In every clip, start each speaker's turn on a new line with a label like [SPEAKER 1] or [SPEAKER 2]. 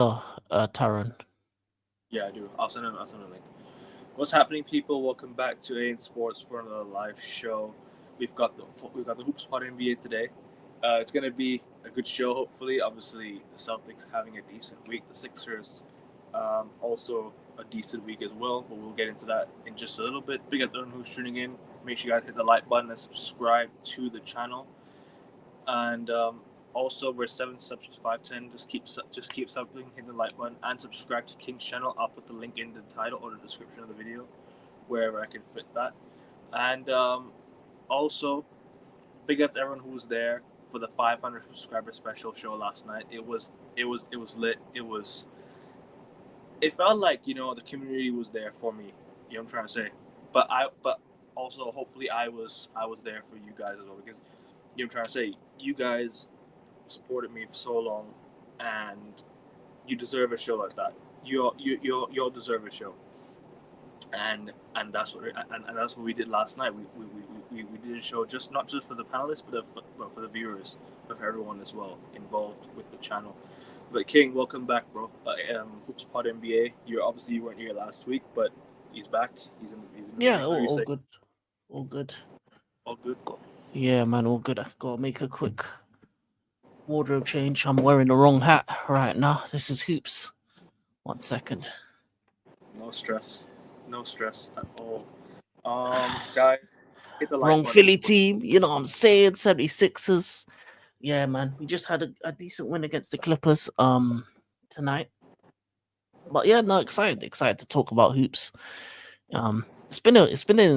[SPEAKER 1] Taron.
[SPEAKER 2] Yeah, I do. I'll send a link. What's happening, people? Welcome back to AN Sports for another live show. We've got the Hoops Pod NBA today. It's gonna be a good show, hopefully. Obviously, the Celtics having a decent week. The Sixers, also a decent week as well. But we'll get into that in just a little bit. Big up everyone who's tuning in. Make sure you guys hit the like button and subscribe to the channel. And also, we're 7 steps to 510. Just keep something, hit the like button, and subscribe to King's channel. I'll put the link in the title or the description of the video, wherever I can fit that. And also, big up to everyone who was there for the 500 subscriber special show last night. It was lit. It felt like the community was there for me. You know what I'm trying to say. But also hopefully I was there for you guys as well, because you know what I'm trying to say. You guys supported me for so long, and you deserve a show like that. You all deserve a show, and that's what we did last night. We did a show just not just for the panelists, but for the viewers, but for everyone as well involved with the channel. But King, welcome back, bro. Hoops Pod NBA. You weren't here last week, but he's back. He's in the
[SPEAKER 1] Yeah,
[SPEAKER 2] building. How
[SPEAKER 1] all,
[SPEAKER 2] you
[SPEAKER 1] all
[SPEAKER 2] say?
[SPEAKER 1] good, all good.
[SPEAKER 2] All good.
[SPEAKER 1] Yeah, man, all good. I gotta make a quick wardrobe change. I'm wearing the wrong hat right now. This is hoops. 1 second.
[SPEAKER 2] No stress. No stress at all. Guys, hit the like
[SPEAKER 1] Wrong
[SPEAKER 2] button.
[SPEAKER 1] Philly team. You know what I'm saying? 76ers. Yeah, man. We just had a decent win against the Clippers tonight. But yeah, no, excited to talk about hoops. It's been an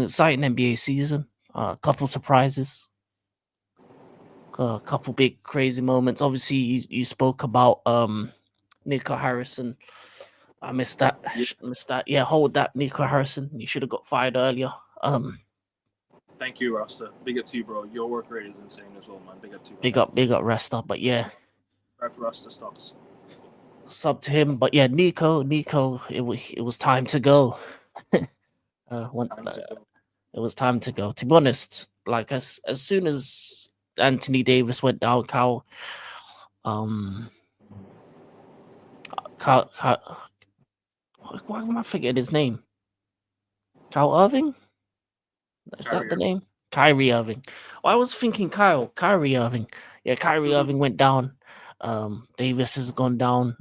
[SPEAKER 1] exciting NBA season. A couple surprises, a couple big crazy moments. Obviously, you spoke about Nico Harrison. I missed that.
[SPEAKER 2] Yeah,
[SPEAKER 1] Missed that. Yeah, hold that, Nico Harrison. You should have got fired earlier. Um,
[SPEAKER 2] thank you, Rasta. Big up to you, bro. Your work rate is insane as well, man. Big up to you on
[SPEAKER 1] big
[SPEAKER 2] that.
[SPEAKER 1] up, Resta. But yeah,
[SPEAKER 2] Rap Rasta stocks.
[SPEAKER 1] sub to him. But yeah, Nico, it was time to go. Once
[SPEAKER 2] Time to go.
[SPEAKER 1] it was time to go. To be honest, like as soon as Anthony Davis went down, um, Cal, why am I forgetting his name? Cal Irving? Is that the
[SPEAKER 2] Carrier.
[SPEAKER 1] name? Kyrie Irving. Well, I was thinking Kyrie Irving. Yeah, Kyrie
[SPEAKER 2] Mm-hmm.
[SPEAKER 1] Irving went down. Davis has gone down.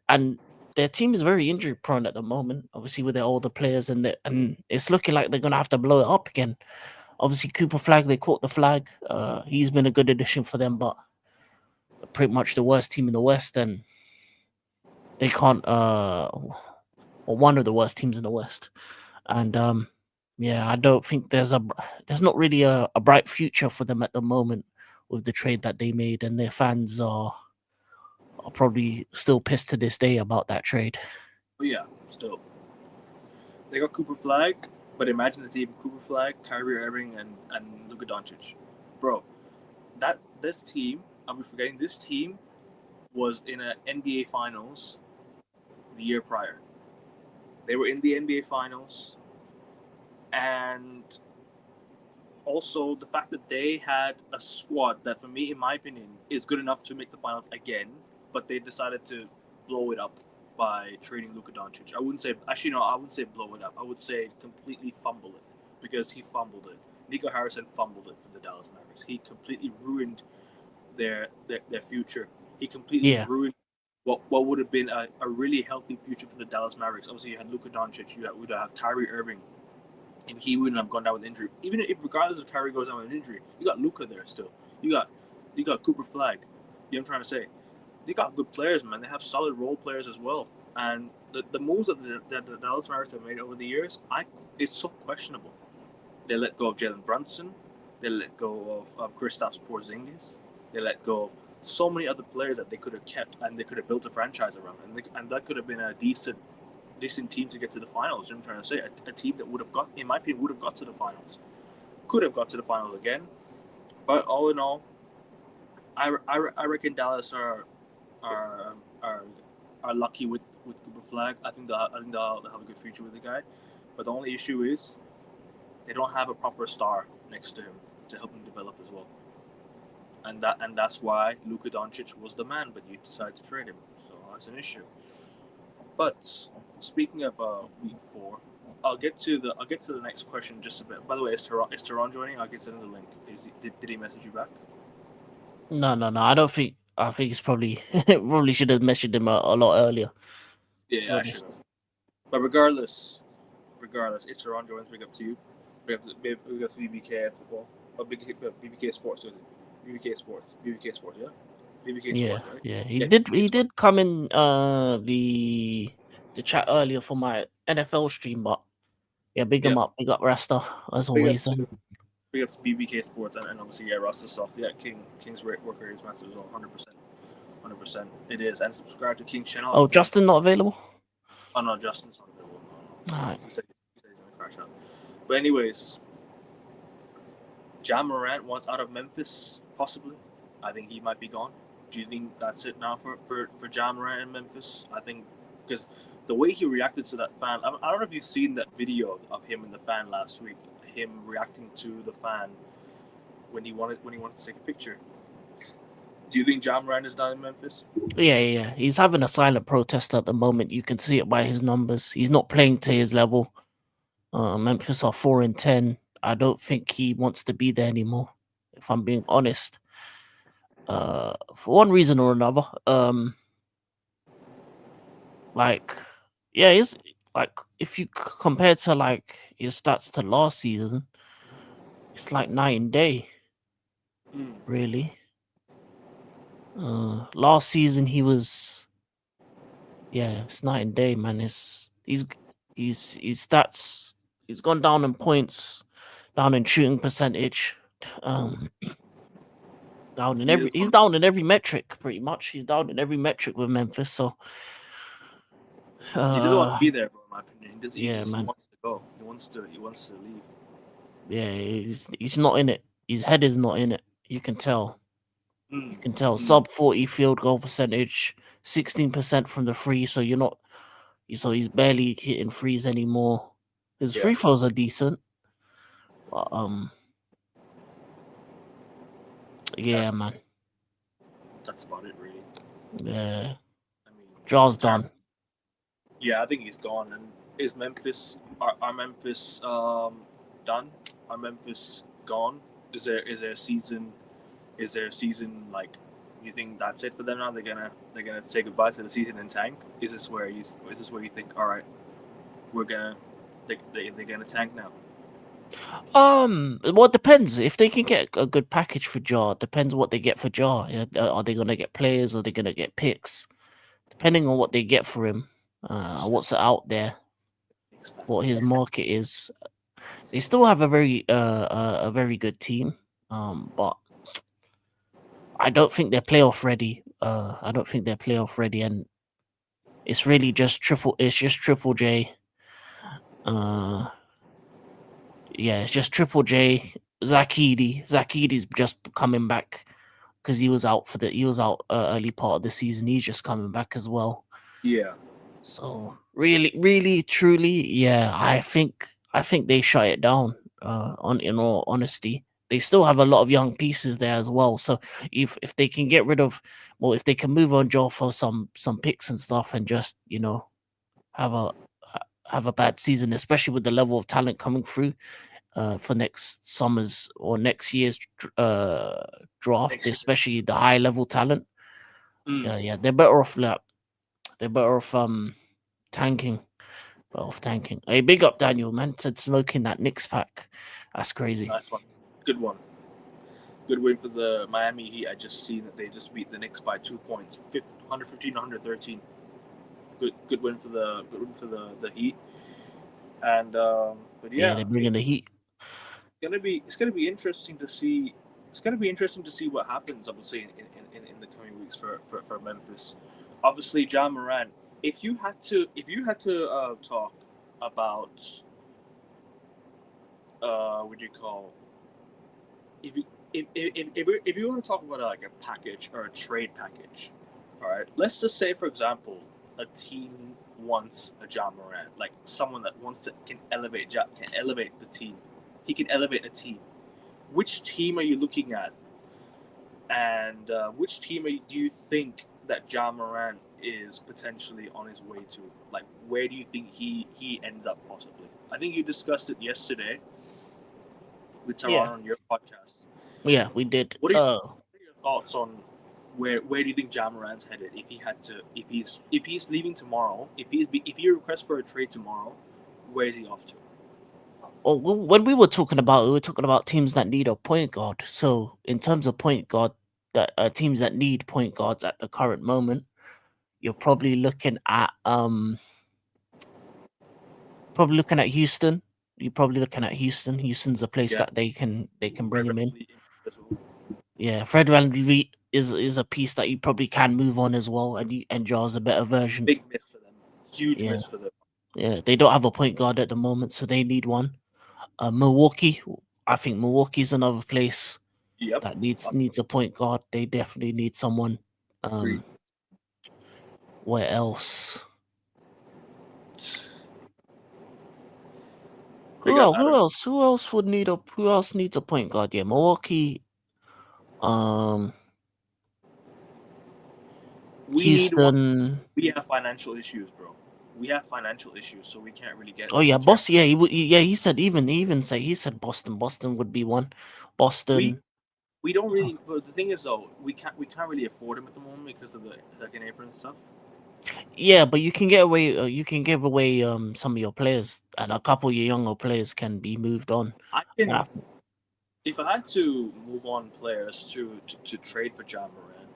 [SPEAKER 1] And their team is very injury prone at the moment. Obviously, with their older players, and it's looking like they're gonna have to blow it up again. Obviously, Cooper Flag, they caught the flag. He's been a good addition for them, but pretty much the worst team in the West, and they can't. Or one of the worst teams in the West, and yeah, I don't think there's not really a bright future for them at the moment with the trade that they made, and their fans are probably still pissed to this day about that trade.
[SPEAKER 2] But yeah, still. They got Cooper Flag, but imagine the team Cooper Flag, Kyrie Irving, and Luka Doncic. Bro, this team, I'm forgetting, this team was in an NBA Finals the year prior. They were in the NBA Finals, and also the fact that they had a squad that, for me, in my opinion, is good enough to make the finals again, but they decided to blow it up by trading Luka Doncic. I wouldn't say, actually, no, I wouldn't say blow it up. I would say completely fumble it, because he fumbled it. Nico Harrison fumbled it for the Dallas Mavericks. He completely ruined their future. He completely
[SPEAKER 1] Yeah,
[SPEAKER 2] ruined what would have been a really healthy future for the Dallas Mavericks. Obviously, you had Luka Doncic, you would have Kyrie Irving, and he wouldn't have gone down with injury. Even if, regardless of Kyrie goes down with an injury, you got Luka there still. You got Cooper Flag. You know what I'm trying to say? They got good players, man. They have solid role players as well. And the moves that the Dallas Mavericks have made over the years, it's so questionable. They let go of Jalen Brunson. They let go of Kristaps Porzingis. They let go of so many other players that they could have kept, and they could have built a franchise around, and that could have been a decent team to get to the finals. You know what I'm trying to say, a team that would have got, in my opinion, would have got to the finals, could have got to the finals again. But all in all, I reckon Dallas are are, are lucky with Cooper Flag. I think they'll have a good future with the guy. But the only issue is they don't have a proper star next to him to help him develop as well. And that's why Luka Doncic was the man, but you decided to trade him. So that's an issue. But speaking of week 4, I'll get to the next question in just a bit. By the way, is Tehran joining? I'll get to the link. Did he message you back?
[SPEAKER 1] No. I don't think. I think it's probably probably should have messaged him a lot earlier.
[SPEAKER 2] Yeah, I should have. But regardless, if Tehran joins, big up to you. Big up to BBK football. Or BBK Sports, BBK Sports, yeah. BBK Sports, right?
[SPEAKER 1] Yeah.
[SPEAKER 2] Yeah,
[SPEAKER 1] He did come in the chat earlier for my NFL stream, but yeah, big him up, big up Rasta as always.
[SPEAKER 2] Big up to BBK Sports and obviously Rasta Soft. Yeah, King's worker is massive as well, 100%. It is, and subscribe to King's channel.
[SPEAKER 1] Oh, Justin not available?
[SPEAKER 2] Oh no, Justin's not available. No.
[SPEAKER 1] All right.
[SPEAKER 2] He said he's gonna crash out. But anyways, Ja Morant wants out of Memphis, possibly. I think he might be gone. Do you think that's it now for Ja Morant in Memphis? I think because the way he reacted to that fan, I don't know if you've seen that video of him and the fan last week. Him reacting to the fan when he wanted to take a picture. Do you think Ja Morant is done in Memphis?
[SPEAKER 1] Yeah. He's having a silent protest at the moment. You can see it by his numbers. He's not playing to his level. Memphis are 4-10. I don't think he wants to be there anymore, if I'm being honest. For one reason or another. He's like if you compare to like his stats to last season, it's like night and day. Really. Last season he was, it's night and day, man. His stats, he's gone down in points, down in shooting percentage, he's down in every metric pretty much. He's down in every metric with Memphis. So
[SPEAKER 2] he doesn't want to be there, bro. In my opinion, he wants to go. He wants to leave.
[SPEAKER 1] Yeah, he's not in it. His head is not in it. You can tell. You can tell. Sub 40 field goal percentage, 16% from the free. So he's barely hitting threes anymore. His free throws are decent, but man.
[SPEAKER 2] That's about it, really.
[SPEAKER 1] Yeah. I mean, Jaw's done.
[SPEAKER 2] Yeah, I think he's gone. And is Memphis? Are Memphis done? Are Memphis gone? Is there a season? Is there a season like? You think that's it for them now? They're gonna say goodbye to the season and tank. Is this where you think? All right, they're gonna tank now.
[SPEAKER 1] Well, it depends. If they can get a good package for Ja, depends what they get for Ja. Are they gonna get players? Or are they gonna get picks? Depending on what they get for him, what's out there, what his market is. They still have a very good team, but I don't think they're playoff ready. And it's really just Triple J. It's just Triple J. Zach Edey's just coming back because he was out early part of the season. He's just coming back as well.
[SPEAKER 2] Yeah.
[SPEAKER 1] So really, truly, I think they shut it down. In all honesty, they still have a lot of young pieces there as well. So if they can get rid of, if they can move on Joe for some picks and stuff, and just have a bad season, especially with the level of talent coming through for next summer's or next year's draft, especially the high level talent. They're better off tanking. Hey, big up Daniel, man. Said smoking that Knicks pack. That's crazy.
[SPEAKER 2] Nice one. Good one. Good win for the Miami Heat. I just seen that they just beat the Knicks by 2 points, 115-113. Good win for the Heat. And but
[SPEAKER 1] they're bringing the Heat.
[SPEAKER 2] It's gonna be interesting to see. It's gonna be interesting to see what happens. Obviously, in the coming weeks for Memphis. Obviously, Ja Morant. If you had to talk about what do you call if you want to talk about like a package or a trade package, all right. Let's just say, for example, a team wants a Ja Morant, like someone that can elevate the team. He can elevate a team. Which team are you looking at? And which team do you think that Ja Morant is potentially on his way to? Like, where do you think he ends up possibly? I think you discussed it yesterday with
[SPEAKER 1] Yeah,
[SPEAKER 2] Taran on your podcast.
[SPEAKER 1] yeah, we did.
[SPEAKER 2] What are your thoughts on where do you think Ja Morant's headed if he had to if he's leaving tomorrow, if he requests for a trade tomorrow, where is he off to?
[SPEAKER 1] Well, when we were talking about, we were talking about teams that need a point guard. So in terms of point guard, that teams that need point guards at the current moment, you're probably looking at Houston. You're probably looking at Houston. Houston's a place
[SPEAKER 2] Yeah,
[SPEAKER 1] that they can bring
[SPEAKER 2] Fred
[SPEAKER 1] him in.
[SPEAKER 2] VanVleet as well.
[SPEAKER 1] Yeah, Fred VanVleet is a piece that you probably can move on as well, and Jar's a better version.
[SPEAKER 2] Big miss for them. Huge
[SPEAKER 1] Yeah,
[SPEAKER 2] miss for them.
[SPEAKER 1] yeah. They don't have a point guard at the moment, so they need one. Milwaukee, I think Milwaukee's another place
[SPEAKER 2] Yep.
[SPEAKER 1] that needs a point guard. They definitely need someone.
[SPEAKER 2] Agreed.
[SPEAKER 1] Where else?
[SPEAKER 2] They got I
[SPEAKER 1] Who
[SPEAKER 2] don't know.
[SPEAKER 1] else? Who else would need a? Who else needs a point guard? Yeah, Milwaukee. Um,
[SPEAKER 2] We need one.
[SPEAKER 1] Houston.
[SPEAKER 2] We have financial issues, bro. We have financial issues, so we can't really get.
[SPEAKER 1] Oh
[SPEAKER 2] We
[SPEAKER 1] yeah,
[SPEAKER 2] can't.
[SPEAKER 1] Boston. Yeah, yeah. He said Boston. Boston would be one.
[SPEAKER 2] We
[SPEAKER 1] Boston.
[SPEAKER 2] we don't really. But the thing is, though, we can't really afford him at the moment because of the second apron stuff.
[SPEAKER 1] Yeah, but you can get away. You can give away some of your players, and a couple of your younger players can be moved on.
[SPEAKER 2] I can.
[SPEAKER 1] Yeah.
[SPEAKER 2] If I had to move on players to trade for John Moran,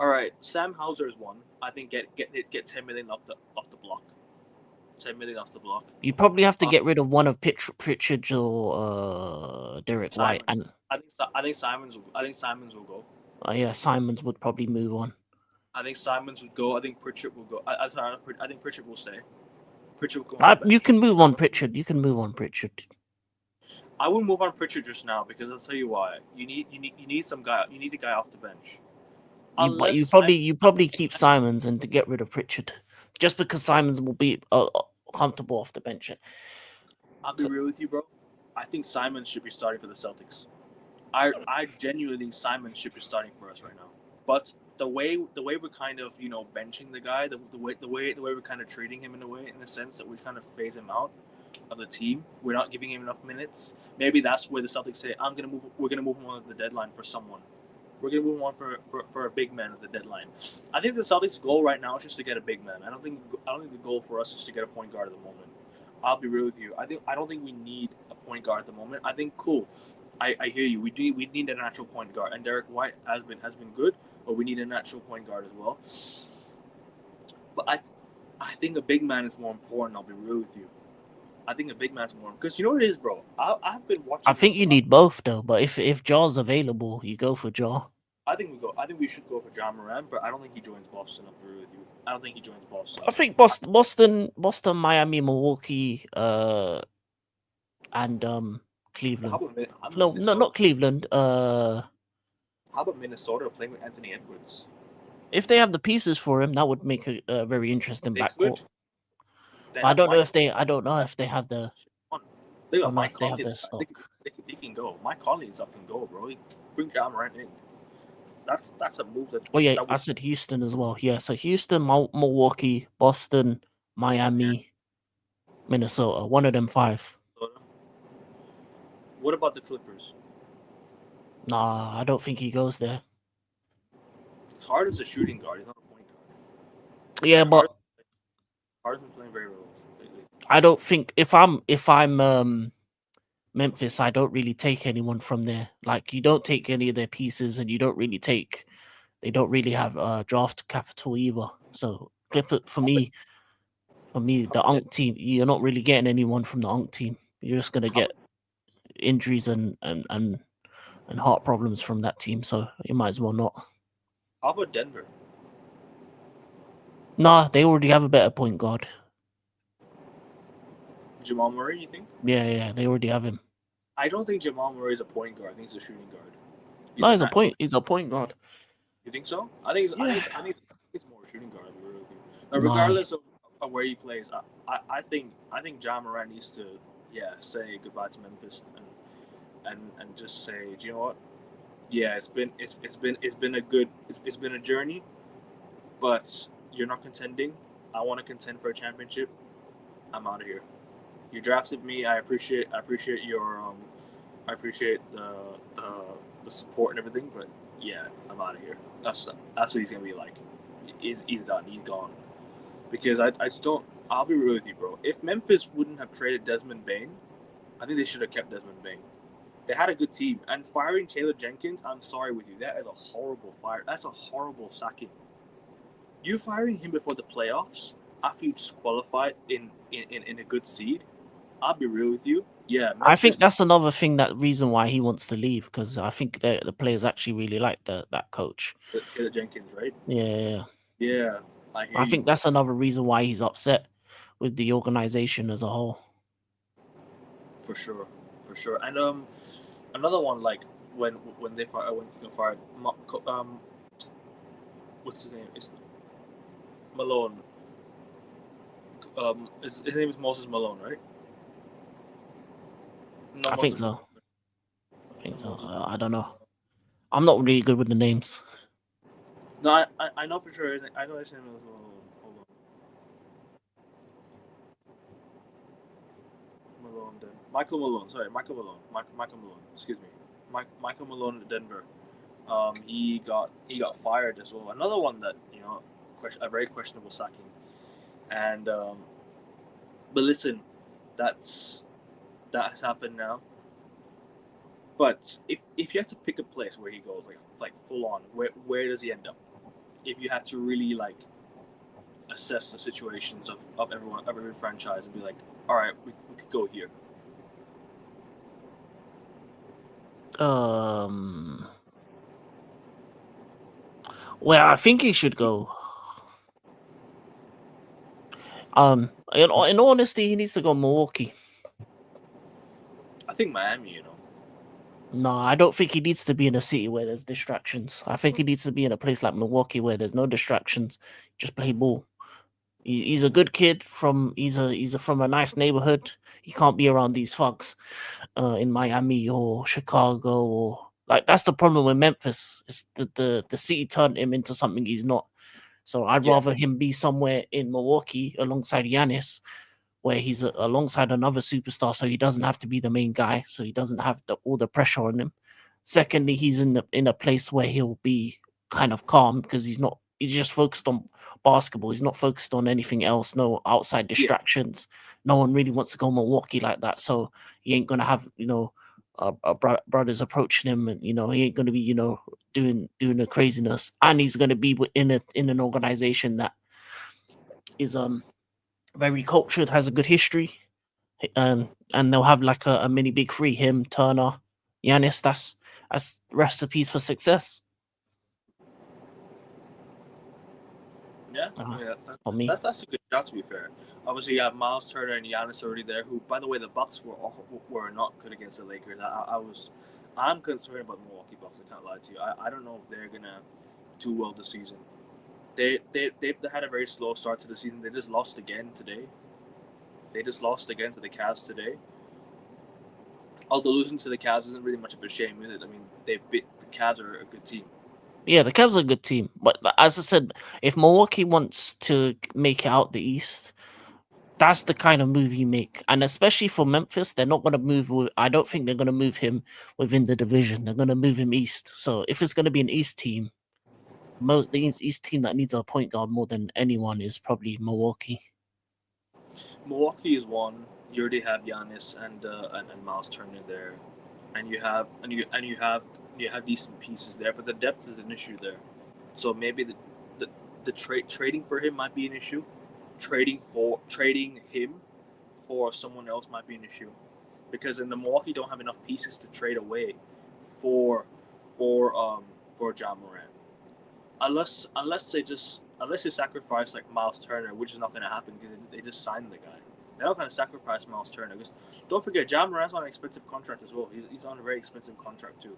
[SPEAKER 2] all right, Sam Hauser is one. I think get 10 million off the block. 10 million off the block.
[SPEAKER 1] You probably have to
[SPEAKER 2] Uh,
[SPEAKER 1] get rid of one of Pritchard or Derek White,
[SPEAKER 2] Simons.
[SPEAKER 1] and
[SPEAKER 2] I think Simons will go.
[SPEAKER 1] yeah, Simons would probably move on.
[SPEAKER 2] I think Simons would go. I think Pritchard will go. I think Pritchard will stay. Pritchard will go on the
[SPEAKER 1] You
[SPEAKER 2] bench.
[SPEAKER 1] can move on Pritchard. You can move on Pritchard.
[SPEAKER 2] I wouldn't move on Pritchard just now because I'll tell you why. You need some guy. You need a guy off the bench.
[SPEAKER 1] But
[SPEAKER 2] Unless
[SPEAKER 1] you probably keep Simons and to get rid of Pritchard, just because Simons will be comfortable off the bench.
[SPEAKER 2] I'll be real with you, bro. I think Simons should be starting for the Celtics. I genuinely think Simons should be starting for us right now. But the way we're kind of benching the guy, the way we're kind of treating him in a sense that we're trying to phase him out of the team. We're not giving him enough minutes. Maybe that's where the Celtics say, we're gonna move him on at the deadline for someone. We're gonna move him on for a big man at the deadline. I think the Celtics' goal right now is just to get a big man. I don't think the goal for us is to get a point guard at the moment. I'll be real with you. I don't think we need a point guard at the moment. I think cool. I hear you. We need a natural point guard, and Derek White has been good, but we need a natural point guard as well. But I think a big man is more important. I'll be real with you. I think a big man's more because you know what it is, bro. I've been watching.
[SPEAKER 1] I think you need both though. But if Jaw's available, you go for Jaw.
[SPEAKER 2] I think we should go for John Moran, but I don't think he joins Boston. I'll be real with you. I don't think he joins Boston.
[SPEAKER 1] I think Boston, Miami, Milwaukee, and Cleveland.
[SPEAKER 2] How about
[SPEAKER 1] No,
[SPEAKER 2] Minnesota?
[SPEAKER 1] not Cleveland.
[SPEAKER 2] How about Minnesota playing with Anthony Edwards?
[SPEAKER 1] If they have the pieces for him, that would make a very interesting
[SPEAKER 2] They
[SPEAKER 1] backcourt.
[SPEAKER 2] They
[SPEAKER 1] I
[SPEAKER 2] have
[SPEAKER 1] don't know
[SPEAKER 2] Mike
[SPEAKER 1] if they. I don't know if they have the.
[SPEAKER 2] They
[SPEAKER 1] I
[SPEAKER 2] got
[SPEAKER 1] don't know
[SPEAKER 2] Mike
[SPEAKER 1] if they have
[SPEAKER 2] Conley.
[SPEAKER 1] the stock.
[SPEAKER 2] They can go. Mike Conley is up and go, bro. Bring John Moran in. That's a move that.
[SPEAKER 1] Oh yeah,
[SPEAKER 2] that
[SPEAKER 1] I said Houston as well. Yeah, so Houston, Milwaukee, Boston, Miami, Minnesota. One of them five.
[SPEAKER 2] What about the Clippers?
[SPEAKER 1] Nah, I don't think he goes there.
[SPEAKER 2] Harden's a shooting guard. He's not a point guard.
[SPEAKER 1] Yeah, but
[SPEAKER 2] Harden's been playing very well lately.
[SPEAKER 1] I don't think if I'm Memphis, I don't really take anyone from there. Like you don't take any of their pieces, and you don't really take. They don't really have draft capital either. So Clipper for me, the Unk team, you're not really getting anyone from the Unk team. You're just gonna get injuries and heart problems from that team. So you might as well not.
[SPEAKER 2] How about Denver?
[SPEAKER 1] Nah, they already have a better point guard.
[SPEAKER 2] Jamal Murray, you think?
[SPEAKER 1] Yeah, they already have him.
[SPEAKER 2] I don't think Jamal Murray is a point guard. I think he's a shooting guard.
[SPEAKER 1] No, he's a point guard.
[SPEAKER 2] You think so? I think it's more a shooting guard. Regardless of where he plays, I think John Morant needs to say goodbye to Memphis and just say, do you know what? Yeah, it's been a journey, but you're not contending. I want to contend for a championship. I'm out of here. You drafted me. I appreciate your I appreciate the the support and everything, but yeah, I'm out of here. That's what he's gonna be like. He's done. He's gone. Because I just don't. I'll be real with you, bro. If Memphis wouldn't have traded Desmond Bain, I think they should have kept Desmond Bain. They had a good team, and firing Taylor Jenkins, I'm sorry with you. That is a horrible fire. That's a horrible sacking. You firing him before the playoffs after you just qualified in a good seed. I'll be real with you. Yeah,
[SPEAKER 1] I think
[SPEAKER 2] Memphis.
[SPEAKER 1] that's another thing, that reason why he wants to leave, because I think the players actually really like that coach.
[SPEAKER 2] Taylor Jenkins, right?
[SPEAKER 1] Yeah.
[SPEAKER 2] Yeah, I hear
[SPEAKER 1] I
[SPEAKER 2] you,
[SPEAKER 1] think
[SPEAKER 2] bro.
[SPEAKER 1] that's another reason why he's upset with the organization as a whole.
[SPEAKER 2] For sure, for sure. And another one like when they fire when you fired what's his name? It's Malone. His name is Moses Malone, right? No,
[SPEAKER 1] I think
[SPEAKER 2] Moses.
[SPEAKER 1] so. I think so.
[SPEAKER 2] Moses.
[SPEAKER 1] I don't know. I'm not really good with the names.
[SPEAKER 2] No, I know for sure. I know his name is Malone. Hold on, Malone. Then Michael Malone. Sorry, Michael Malone. Michael Malone. Excuse me. Michael Malone at Denver. He got fired as well. Another one that a very questionable sacking. And but listen, that's that has happened now. But if you had to pick a place where he goes like full on, where does he end up? If you had to really like assess the situations of every franchise and be like, all right, we could go here.
[SPEAKER 1] Well, I think he should go. In all honesty, he needs to go Milwaukee.
[SPEAKER 2] I think Miami.
[SPEAKER 1] No, I don't think he needs to be in a city where there's distractions. I think he needs to be in a place like Milwaukee where there's no distractions. Just play ball. He's a good kid from from a nice neighborhood. He can't be around these fucks in Miami or Chicago or like that's the problem with Memphis. It's the city turned him into something he's not. So I'd
[SPEAKER 2] Yeah,
[SPEAKER 1] rather him be somewhere in Milwaukee alongside Giannis, where he's alongside another superstar, so he doesn't have to be the main guy, so he doesn't have all the pressure on him. Secondly, he's in a place where he'll be kind of calm because he's just focused on basketball. He's not focused on anything else, no outside
[SPEAKER 2] yeah.
[SPEAKER 1] distractions. No one really wants to go Milwaukee like that, so he ain't gonna have brothers approaching him, and he ain't gonna be doing the craziness, and he's gonna be in an organization that is very cultured, has a good history, and they'll have like a mini big three: him, Turner, Giannis. That's recipes for success.
[SPEAKER 2] Yeah,
[SPEAKER 1] Uh,
[SPEAKER 2] yeah,
[SPEAKER 1] for me.
[SPEAKER 2] that's a good shot. To be fair, obviously you have Miles Turner and Giannis already there. Who, by the way, the Bucks were not good against the Lakers. I'm concerned about the Milwaukee Bucks. I can't lie to you. I don't know if they're gonna do well this season. They had a very slow start to the season. They just lost again today. They just lost again to the Cavs today. Although losing to the Cavs isn't really much of a shame, is it? I mean, the Cavs are a good team.
[SPEAKER 1] Yeah, the Cavs are a good team, but as I said, if Milwaukee wants to make it out the East, that's the kind of move you make, and especially for Memphis, they're not going to move. I don't think they're going to move him within the division. They're going to move him East. So if it's going to be an East team, the East team that needs a point guard more than anyone is probably Milwaukee.
[SPEAKER 2] Milwaukee is one. You already have Giannis and Miles Turner there, and you have decent pieces there, but the depth is an issue there. So maybe the trading for him might be an issue. Trading him for someone else might be an issue, because in the Milwaukee don't have enough pieces to trade away for for John Morant. Unless they sacrifice like Miles Turner, which is not going to happen because they just signed the guy. They're not going to sacrifice Miles Turner. Because don't forget, John Morant's on an expensive contract as well. He's on a very expensive contract too.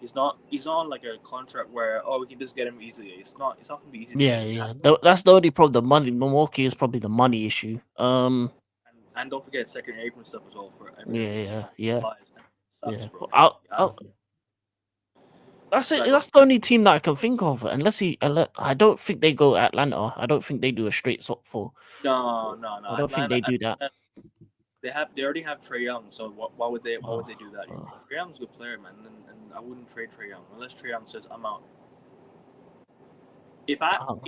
[SPEAKER 2] He's not. He's on like a contract where we can just get him easily. It's not. It's not going to be easy to get
[SPEAKER 1] Yeah,
[SPEAKER 2] him.
[SPEAKER 1] yeah. That's the only problem. The money. Milwaukee is probably the money issue.
[SPEAKER 2] And don't forget second apron stuff as well for every
[SPEAKER 1] Yeah,
[SPEAKER 2] season.
[SPEAKER 1] yeah, yeah,
[SPEAKER 2] It sucks,
[SPEAKER 1] yeah.
[SPEAKER 2] bro. Trust
[SPEAKER 1] I'll,
[SPEAKER 2] me.
[SPEAKER 1] I'll, That's it.
[SPEAKER 2] That goes.
[SPEAKER 1] That's the only team that I can think of. I don't think they go Atlanta. I don't think they do a straight swap for.
[SPEAKER 2] No, no, no.
[SPEAKER 1] I don't think they do that.
[SPEAKER 2] They already have Trey Young, so why would they
[SPEAKER 1] Oh,
[SPEAKER 2] do that?
[SPEAKER 1] oh,
[SPEAKER 2] Trey Young's a good player, man, and I wouldn't trade Trey Young unless Trey Young says I'm out.
[SPEAKER 1] oh.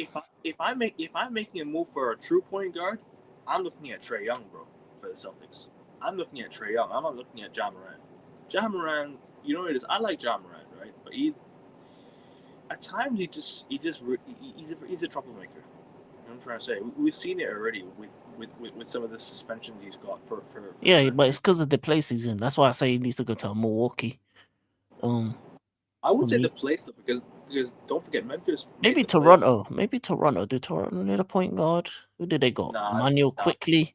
[SPEAKER 2] If I'm making a move for a true point guard, I'm looking at Trey Young, bro, for the Celtics. I'm looking at Trey Young. I'm not looking at Ja Morant. Ja Morant, you know what it is. I like Ja Morant, right? But at times he's a troublemaker. You know what I'm trying to say. We've seen it already with some of the suspensions he's got for
[SPEAKER 1] Yeah,
[SPEAKER 2] certain
[SPEAKER 1] but it's
[SPEAKER 2] games.
[SPEAKER 1] because of the place he's in. That's why I say he needs to go to Milwaukee.
[SPEAKER 2] I would
[SPEAKER 1] For
[SPEAKER 2] say the
[SPEAKER 1] me,
[SPEAKER 2] place though, because don't forget Memphis made
[SPEAKER 1] maybe
[SPEAKER 2] the playoffs.
[SPEAKER 1] Toronto. Maybe Toronto. Do Toronto need a point guard? Who did they got?
[SPEAKER 2] Nah,
[SPEAKER 1] Manuel
[SPEAKER 2] nah.
[SPEAKER 1] Quickly.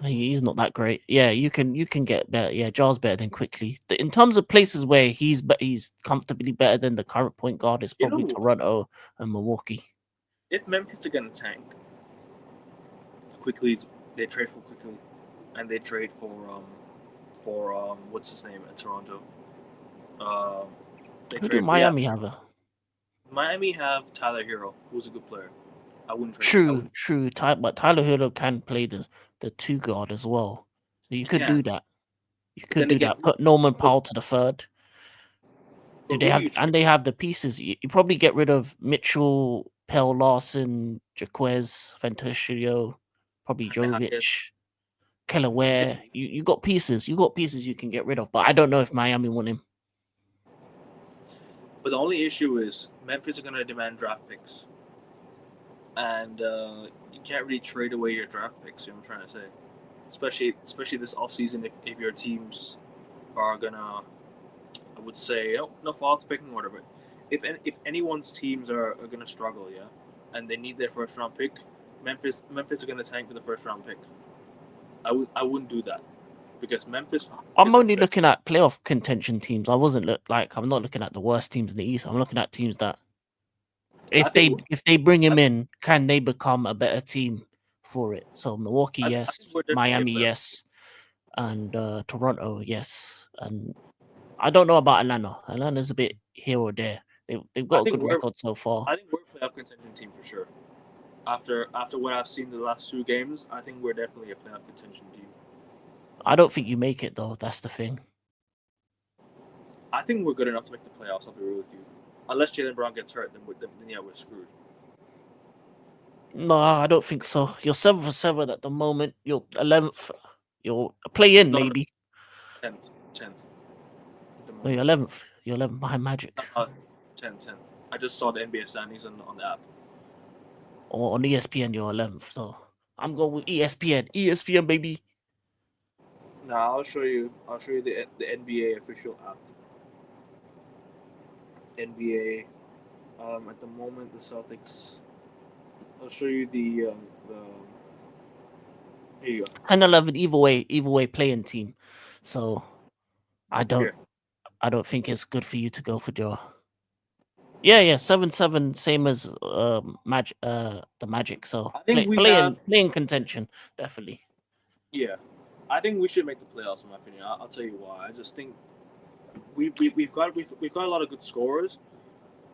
[SPEAKER 1] He's not that great. Yeah, you can get better. Yeah, Jar's better than Quickly. In terms of places where he's comfortably better than the current point guard, it's
[SPEAKER 2] You know
[SPEAKER 1] probably
[SPEAKER 2] what?
[SPEAKER 1] Toronto and Milwaukee.
[SPEAKER 2] If Memphis are gonna tank, quickly they trade for quickly, and they trade for what's his name at Toronto. They
[SPEAKER 1] Who do
[SPEAKER 2] trade for
[SPEAKER 1] Miami have?
[SPEAKER 2] Miami have Tyler Hero, who's a good player. I wouldn't trade. I
[SPEAKER 1] True,
[SPEAKER 2] wouldn't.
[SPEAKER 1] true. But Tyler Hero can play the two guard as well, so you
[SPEAKER 2] You
[SPEAKER 1] could do
[SPEAKER 2] can,
[SPEAKER 1] that. You
[SPEAKER 2] but
[SPEAKER 1] could
[SPEAKER 2] then
[SPEAKER 1] do
[SPEAKER 2] again,
[SPEAKER 1] that. Put Norman
[SPEAKER 2] but,
[SPEAKER 1] Powell to the third. Do they
[SPEAKER 2] who do
[SPEAKER 1] have
[SPEAKER 2] you trade?
[SPEAKER 1] and they have the pieces? You probably get rid of Mitchell, Pell Larson, Jaquez, Fantasio, probably
[SPEAKER 2] And
[SPEAKER 1] Jovic,
[SPEAKER 2] Hayes?
[SPEAKER 1] Keller
[SPEAKER 2] Yeah,
[SPEAKER 1] Ware. You got pieces. You got pieces you can get rid of. But I don't know if Miami want him.
[SPEAKER 2] but the only issue is Memphis are gonna demand draft picks, and you can't really trade away your draft picks. You know what I'm trying to say, especially this offseason if your teams are gonna, I would say, no false picking order, but if anyone's teams are gonna struggle, yeah, and they need their first round pick, Memphis are gonna tank for the first round pick. I wouldn't do that because Memphis
[SPEAKER 1] I'm
[SPEAKER 2] is
[SPEAKER 1] only
[SPEAKER 2] upset.
[SPEAKER 1] looking at playoff contention teams. I'm not looking at the worst teams in the East. I'm looking at teams that
[SPEAKER 2] I think
[SPEAKER 1] if they bring
[SPEAKER 2] I,
[SPEAKER 1] him in, can they become a better team for it? So Milwaukee,
[SPEAKER 2] I
[SPEAKER 1] yes.
[SPEAKER 2] think we're definitely a
[SPEAKER 1] Miami,
[SPEAKER 2] playoff.
[SPEAKER 1] yes. And Toronto, yes. And I don't know about Atlanta. Atlanta's a bit here or there. They've
[SPEAKER 2] I
[SPEAKER 1] got a
[SPEAKER 2] think
[SPEAKER 1] good
[SPEAKER 2] we're
[SPEAKER 1] record so far.
[SPEAKER 2] I think we're a playoff contention team for sure. After what I've seen the last two games, I think we're definitely a playoff contention team.
[SPEAKER 1] I don't think you make it though. That's the thing.
[SPEAKER 2] I think we're good enough to make the playoffs. I'll be real with you. Unless Jalen Brown gets hurt, then yeah, we're screwed.
[SPEAKER 1] No, I don't think so. You're 7 for 7 at the moment. You're 11th. You're a play in
[SPEAKER 2] No,
[SPEAKER 1] maybe.
[SPEAKER 2] 10th at the
[SPEAKER 1] No, you're
[SPEAKER 2] moment.
[SPEAKER 1] 11th. You're 11th behind Magic.
[SPEAKER 2] 10th. I just saw the NBA standings on the app.
[SPEAKER 1] Or on ESPN, you're 11th. So I'm going with ESPN. ESPN, baby.
[SPEAKER 2] Now I'll show you the NBA official app. NBA. At the moment, the Celtics. I'll show you the. Here you go.
[SPEAKER 1] 10-11, either way, playing team. So I
[SPEAKER 2] Here.
[SPEAKER 1] don't think it's good for you to go for Joe. Yeah, 7-7, same as the Magic. So
[SPEAKER 2] I think we have.
[SPEAKER 1] playing contention, definitely.
[SPEAKER 2] Yeah, I think we should make the playoffs. In my opinion, I'll tell you why. I just think we've got a lot of good scorers.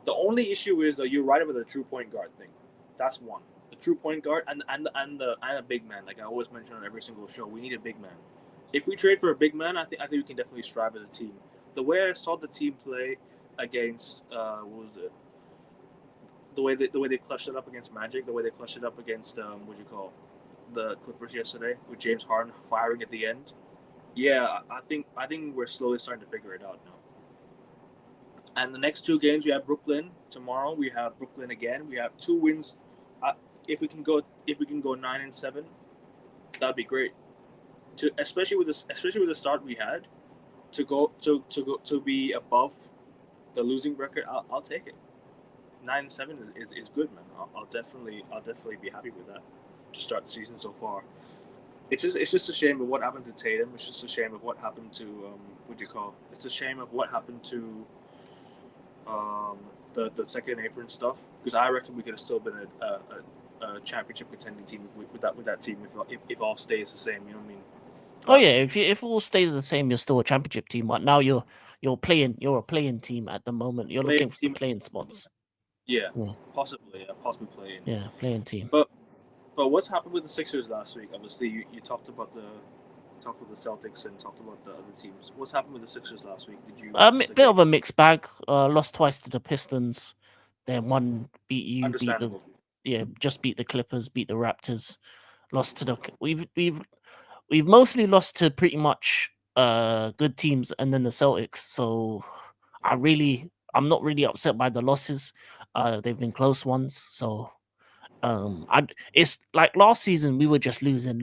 [SPEAKER 2] The only issue is that you're right about the true point guard thing. That's one. The true point guard and a big man. Like I always mention on every single show, we need a big man. If we trade for a big man, I think we can definitely strive as a team. The way I saw the team play against what was it? The way they clutched it up against Magic, the way they clutched it up against what do you call the Clippers yesterday with James Harden firing at the end. Yeah, I think we're slowly starting to figure it out now. And the next two games we have Brooklyn tomorrow. We have Brooklyn again. We have 2 wins. If we can go 9-7, that'd be great. Especially with the start we had, to be above the losing record, I'll take it. 9-7 is good, man. I'll definitely be happy with that to start the season so far. It's just a shame of what happened to Tatum. It's just a shame of what happened to what do you call? It's a shame of what happened to the second apron stuff, because I reckon we could have still been a championship contending team with that team if all stays the same. You know what I mean?
[SPEAKER 1] Oh yeah, if it all stays the same, you're still a championship team. But now you're you're a playing team at the moment. You're
[SPEAKER 2] Play
[SPEAKER 1] looking for the
[SPEAKER 2] team.
[SPEAKER 1] playing spots.
[SPEAKER 2] Yeah,
[SPEAKER 1] Yeah,
[SPEAKER 2] possibly playing.
[SPEAKER 1] yeah, playing team.
[SPEAKER 2] But what's happened with the Sixers last week? Obviously, you talked about the Celtics and talked about the other teams. What's happened with the Sixers last week? Did you watch the
[SPEAKER 1] Bit
[SPEAKER 2] game?
[SPEAKER 1] of a mixed bag. Lost twice to the Pistons. Then one beat the
[SPEAKER 2] Understandable.
[SPEAKER 1] just beat the Clippers, beat the Raptors. Lost to the we've mostly lost to pretty much good teams and then the Celtics. So I'm not really upset by the losses. They've been close ones. So it's like last season we were just losing,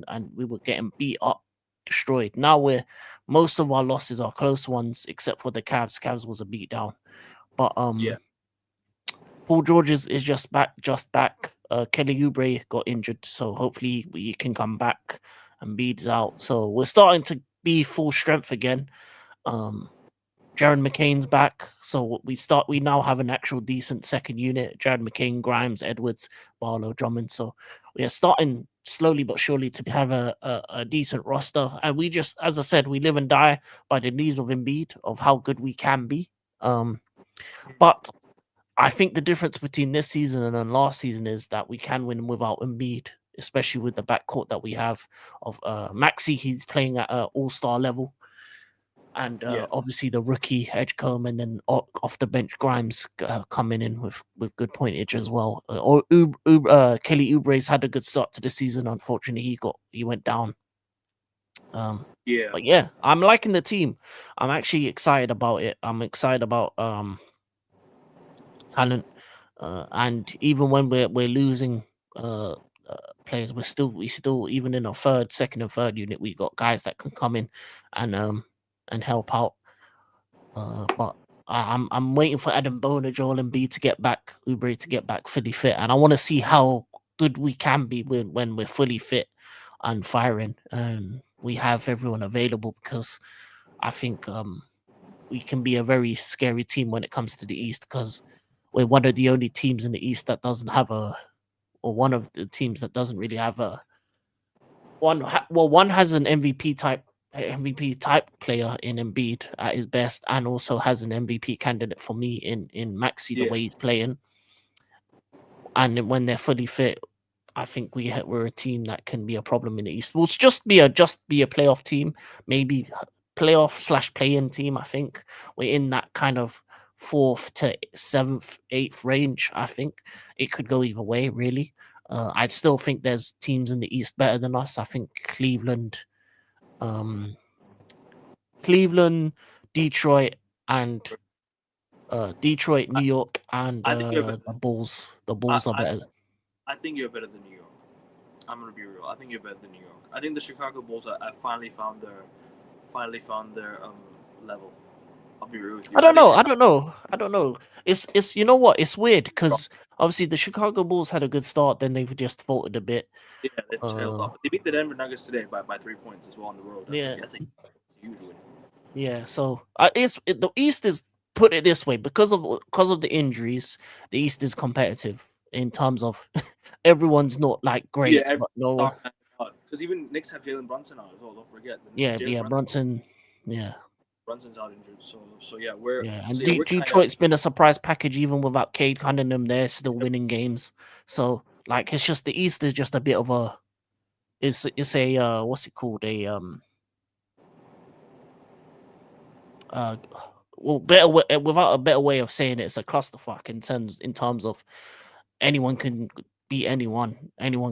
[SPEAKER 1] and we were getting beat up, destroyed. Now most of our losses are close ones, except for the Cavs. Cavs was a beatdown, but
[SPEAKER 2] Yeah,
[SPEAKER 1] Paul George is just back. Kelly Oubre got injured, so hopefully we can come back and beats out. So we're starting to be full strength again. Um, Jared McCain's back, so we now have an actual decent second unit. Jared McCain, Grimes, Edwards, Barlow, Drummond. So we are starting slowly but surely to have a decent roster. And we just, as I said, we live and die by the knees of Embiid, of how good we can be. But I think the difference between this season and then last season is that we can win without Embiid, especially with the backcourt that we have of Maxi. He's playing at an all-star level, and
[SPEAKER 2] yeah,
[SPEAKER 1] obviously the rookie Edgecombe, and then off the bench Grimes coming in with good pointage as well. Kelly Oubre's had a good start to the season. Unfortunately, he went down.
[SPEAKER 2] yeah,
[SPEAKER 1] But yeah, I'm liking the team. I'm actually excited about it. I'm excited about talent, and even when we're losing uh, players, we still even in our second and third unit, we got guys that can come in and help out. But I'm waiting for Adam Boner, Joel Embiid to get back, Oubre to get back fully fit, and I want to see how good we can be when we're fully fit and firing, and we have everyone available, because I think we can be a very scary team when it comes to the East, because we're one of the only teams in the East that doesn't have or one of the teams that doesn't really have one has an MVP type player in Embiid at his best, and also has an MVP candidate for me in Maxi, the
[SPEAKER 2] yeah.
[SPEAKER 1] way he's playing. And when they're fully fit, I think we're a team that can be a problem in the East. We'll just be a playoff team, maybe playoff slash play-in team. I think we're in that kind of fourth to seventh, eighth range. I think it could go either way, really. I still think there's teams in the East better than us. I think um, Cleveland, Detroit, and Detroit, New York, and
[SPEAKER 2] I think you're better.
[SPEAKER 1] the Bulls. The
[SPEAKER 2] I,
[SPEAKER 1] Bulls are
[SPEAKER 2] I
[SPEAKER 1] better.
[SPEAKER 2] I think you're better than New York. I'm gonna be real. I think you're better than New York. I think the Chicago Bulls have finally found their level. I'll be real with
[SPEAKER 1] I
[SPEAKER 2] you. I
[SPEAKER 1] don't
[SPEAKER 2] think
[SPEAKER 1] know. I
[SPEAKER 2] Chicago.
[SPEAKER 1] don't know. I don't know. It's you know what? It's weird because obviously the Chicago Bulls had a good start, then they've just faltered a bit.
[SPEAKER 2] Yeah, they trailed
[SPEAKER 1] Uh,
[SPEAKER 2] off. They beat the Denver Nuggets today by 3 points as well on the road.
[SPEAKER 1] yeah,
[SPEAKER 2] That's a huge win.
[SPEAKER 1] yeah. So the East is, put it this way, because of the injuries, the East is competitive in terms of everyone's not like
[SPEAKER 2] Yeah,
[SPEAKER 1] great,
[SPEAKER 2] every
[SPEAKER 1] but no,
[SPEAKER 2] talk because even Knicks have Jalen Brunson out as well. Don't forget,
[SPEAKER 1] yeah,
[SPEAKER 2] Jalen
[SPEAKER 1] yeah. Brunson, yeah,
[SPEAKER 2] Brunson's out injured.
[SPEAKER 1] yeah. And
[SPEAKER 2] We're kind of
[SPEAKER 1] Detroit's been a surprise package even without Cade Cunningham. They're still winning games. So like, it's just the East is just a bit of a it's a what's it called, a uh well, without a better way of saying it, it's a clusterfuck in terms of anyone can be anyone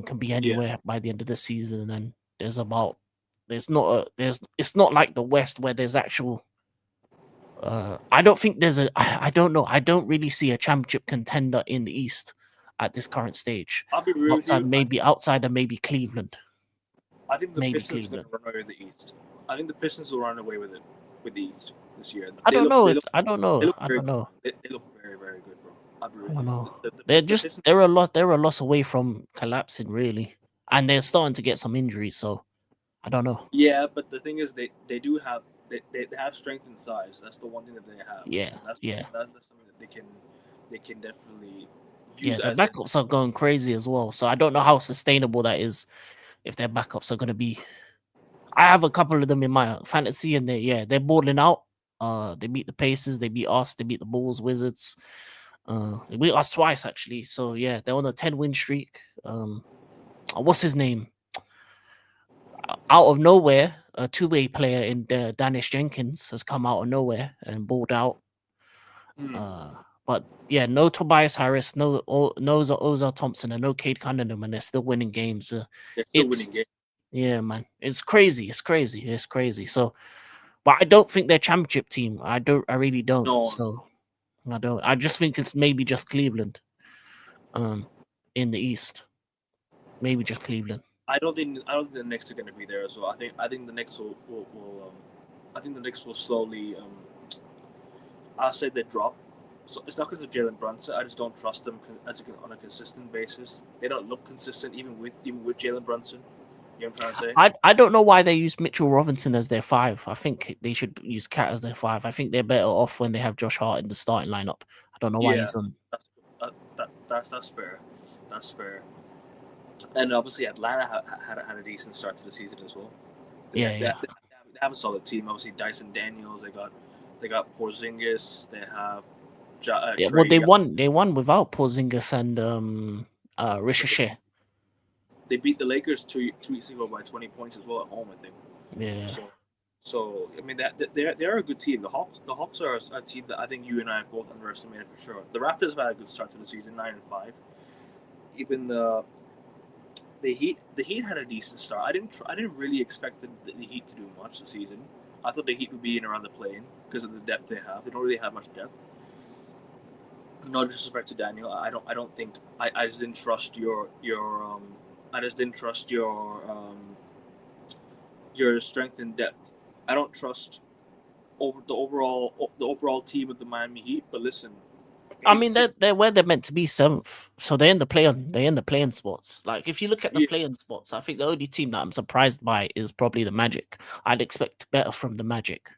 [SPEAKER 1] can be
[SPEAKER 2] yeah.
[SPEAKER 1] anywhere by the end of the season. And then it's not like the West where there's actual I don't think I don't know, I don't really see a championship contender in the East at this current stage,
[SPEAKER 2] I'll be real with
[SPEAKER 1] outside
[SPEAKER 2] you.
[SPEAKER 1] maybe outside of maybe Cleveland.
[SPEAKER 2] I think the
[SPEAKER 1] Maybe
[SPEAKER 2] Pistons are going
[SPEAKER 1] Cleveland.
[SPEAKER 2] to run away with the East. I think the Pistons will run away with it with the East this year.
[SPEAKER 1] I don't know. I don't
[SPEAKER 2] They
[SPEAKER 1] know.
[SPEAKER 2] look
[SPEAKER 1] I
[SPEAKER 2] very
[SPEAKER 1] don't
[SPEAKER 2] good.
[SPEAKER 1] know.
[SPEAKER 2] They look very very good, bro. I'll be real
[SPEAKER 1] I
[SPEAKER 2] with
[SPEAKER 1] don't
[SPEAKER 2] you.
[SPEAKER 1] know.
[SPEAKER 2] The Pistons.
[SPEAKER 1] They're a loss away from collapsing, really, and they're starting to get some injuries. So I don't know.
[SPEAKER 2] Yeah, but the thing is, they do have they have strength and size. That's the one thing that they have.
[SPEAKER 1] Yeah, yeah,
[SPEAKER 2] That's something that they can definitely
[SPEAKER 1] yeah.
[SPEAKER 2] use
[SPEAKER 1] Their
[SPEAKER 2] as a
[SPEAKER 1] backups are going crazy as well. So I don't know how sustainable that is if their backups are going to be. I have a couple of them in my fantasy, and they're balling out. They beat the Pacers, they beat us, they beat the Bulls, Wizards. They beat us twice actually. So yeah, they're on a 10-win streak. What's his name? Out of nowhere, a two-way player in Danish Jenkins has come out of nowhere and balled out.
[SPEAKER 2] Hmm.
[SPEAKER 1] But yeah, no Tobias Harris, no Ozar Thompson, and no Cade Cunningham, and they're still winning games.
[SPEAKER 2] They're still winning
[SPEAKER 1] It's
[SPEAKER 2] games.
[SPEAKER 1] yeah, man, it's crazy. It's crazy. It's crazy. So, but I don't think they're championship team. I don't. I really don't.
[SPEAKER 2] No,
[SPEAKER 1] So I don't. I just think it's maybe just Cleveland, in the East. Maybe just Cleveland.
[SPEAKER 2] I don't think the Knicks are going to be there as well. I think the Knicks I think the Knicks will slowly. I'll say they drop. So it's not because of Jalen Brunson. I just don't trust them on a consistent basis. They don't look consistent even with Jalen Brunson. You know what I'm trying to say?
[SPEAKER 1] I don't know why they use Mitchell Robinson as their five. I think they should use Cat as their five. I think they're better off when they have Josh Hart in the starting lineup. I don't know why
[SPEAKER 2] Yeah,
[SPEAKER 1] he's on.
[SPEAKER 2] that's fair. That's fair. And obviously Atlanta had a decent start to the season as well. They,
[SPEAKER 1] Yeah,
[SPEAKER 2] they,
[SPEAKER 1] yeah.
[SPEAKER 2] they have a solid team. Obviously Dyson Daniels. They got Porzingis. They have
[SPEAKER 1] Yeah, well,
[SPEAKER 2] Trey.
[SPEAKER 1] they won without Porzingis and Ricochet.
[SPEAKER 2] They beat the Lakers two weeks ago by 20 points as well at home, I think.
[SPEAKER 1] Yeah,
[SPEAKER 2] So I mean they're a good team. The Hawks are a team that I think you and I have both underestimated for sure. The Raptors have had a good start to the season, 9-5. Even the Heat had a decent start. I didn't really expect the Heat to do much this season. I thought the Heat would be in around the play-in because of the depth they have. They don't really have much depth. No disrespect to Daniel. I don't think I just didn't trust I just didn't trust your strength and depth. I don't trust the overall team of the Miami Heat. But listen,
[SPEAKER 1] I
[SPEAKER 2] eight and
[SPEAKER 1] mean
[SPEAKER 2] six.
[SPEAKER 1] they're where they're meant to be, seventh. So they're in the playing spots. Like if you look at the
[SPEAKER 2] Yeah,
[SPEAKER 1] playing spots, I think the only team that I'm surprised by is probably the Magic. I'd expect better from the Magic.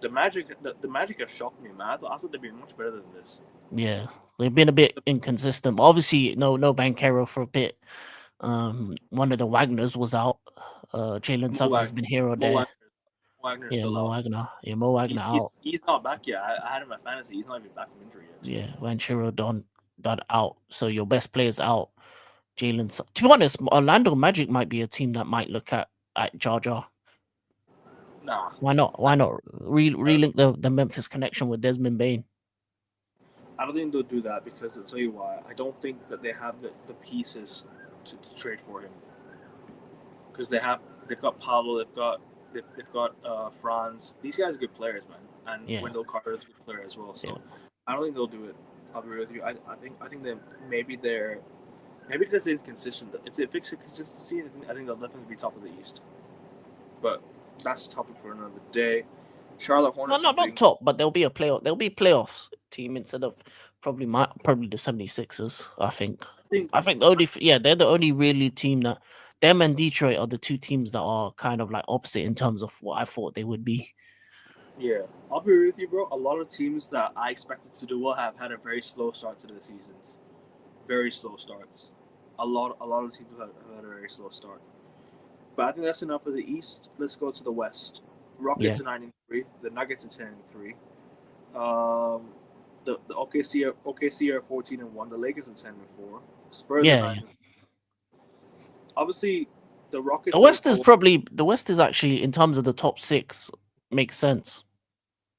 [SPEAKER 2] the Magic have shocked me, man. I thought they'd be much better than this.
[SPEAKER 1] Yeah, they've been a bit inconsistent. Obviously, no Bankero for a bit. One of the Wagners was out. Jalen
[SPEAKER 2] Mo
[SPEAKER 1] Suggs has
[SPEAKER 2] Wagner,
[SPEAKER 1] been here or
[SPEAKER 2] Mo
[SPEAKER 1] there.
[SPEAKER 2] Wagner, Wagner's
[SPEAKER 1] Yeah,
[SPEAKER 2] still
[SPEAKER 1] Mo
[SPEAKER 2] out.
[SPEAKER 1] Wagner. Yeah, Mo Wagner
[SPEAKER 2] He's, he's
[SPEAKER 1] out.
[SPEAKER 2] he's not back yet. I had him at fantasy. He's not even back from injury yet.
[SPEAKER 1] Yeah, Ranchero done out. So your best player's out. To be honest, Orlando Magic might be a team that might look at Jar Jar.
[SPEAKER 2] Nah,
[SPEAKER 1] Why not?
[SPEAKER 2] I,
[SPEAKER 1] Why not relink the Memphis connection with Desmond Bain?
[SPEAKER 2] I don't think they'll do that because I'll tell you why. I don't think that they have the pieces to trade for him because they've got Pablo, they've got Franz. These guys are good players, man, and
[SPEAKER 1] Yeah,
[SPEAKER 2] Wendell Carter is a good player as well.
[SPEAKER 1] yeah.
[SPEAKER 2] So I don't think they'll do it. I'll be real with you. I think that maybe they're inconsistent. If they fix the consistency, I think they'll definitely be top of the East. But that's a topic for another day. Charlotte
[SPEAKER 1] No,
[SPEAKER 2] Hornets
[SPEAKER 1] no,
[SPEAKER 2] are
[SPEAKER 1] not
[SPEAKER 2] doing.
[SPEAKER 1] top, but they'll be a playoff. They'll be playoffs team instead of probably the 76ers. I think.
[SPEAKER 2] I think
[SPEAKER 1] I think the only they're the only really team that them and Detroit are the two teams that are kind of like opposite in terms of what I thought they would be.
[SPEAKER 2] Yeah, I'll be real with you, bro. A lot of teams that I expected to do well have had a very slow start to the seasons. Very slow starts. A lot of teams have had a very slow start. But I think that's enough for the East. Let's go to the West.
[SPEAKER 1] Yeah,
[SPEAKER 2] Rockets are 9-3. The Nuggets are 10-3. Um, the OKC are 14-1. The Lakers are 10-4. Spurs are
[SPEAKER 1] yeah,
[SPEAKER 2] 9.
[SPEAKER 1] yeah.
[SPEAKER 2] Obviously, the
[SPEAKER 1] The
[SPEAKER 2] Rockets are.
[SPEAKER 1] West is probably the West is actually in terms of the top six makes sense.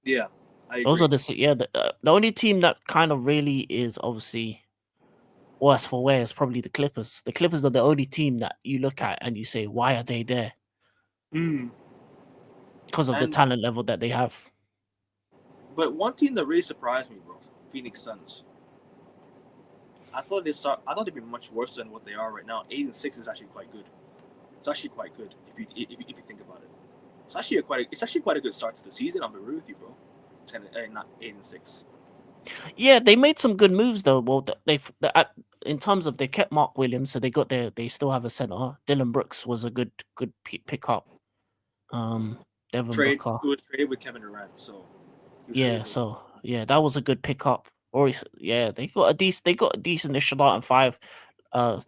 [SPEAKER 2] Yeah, I
[SPEAKER 1] Those
[SPEAKER 2] agree.
[SPEAKER 1] are the only team that kind of really is obviously worse for wear is probably the Clippers. The Clippers are the only team that you look at and you say, why are they there?
[SPEAKER 2] Mm. And
[SPEAKER 1] Because of the talent level that they have.
[SPEAKER 2] but one team that really surprised me, bro, Phoenix Suns. I thought they'd be much worse than what they are right now. 8-6 is actually quite good. It's actually quite good if you think about it. It's actually quite a good start to the season. I'll be real with you, bro. Not 8-6.
[SPEAKER 1] Yeah, they made some good moves though. Well, in terms of they kept Mark Williams, so they still have a center. Dylan Brooks was a good pickup. Devin
[SPEAKER 2] Trade
[SPEAKER 1] Booker.
[SPEAKER 2] it was traded with Kevin Durant, so he was
[SPEAKER 1] Yeah,
[SPEAKER 2] traded.
[SPEAKER 1] so yeah, that was a good pickup. Or yeah, they got a decent echelon and five. Uh,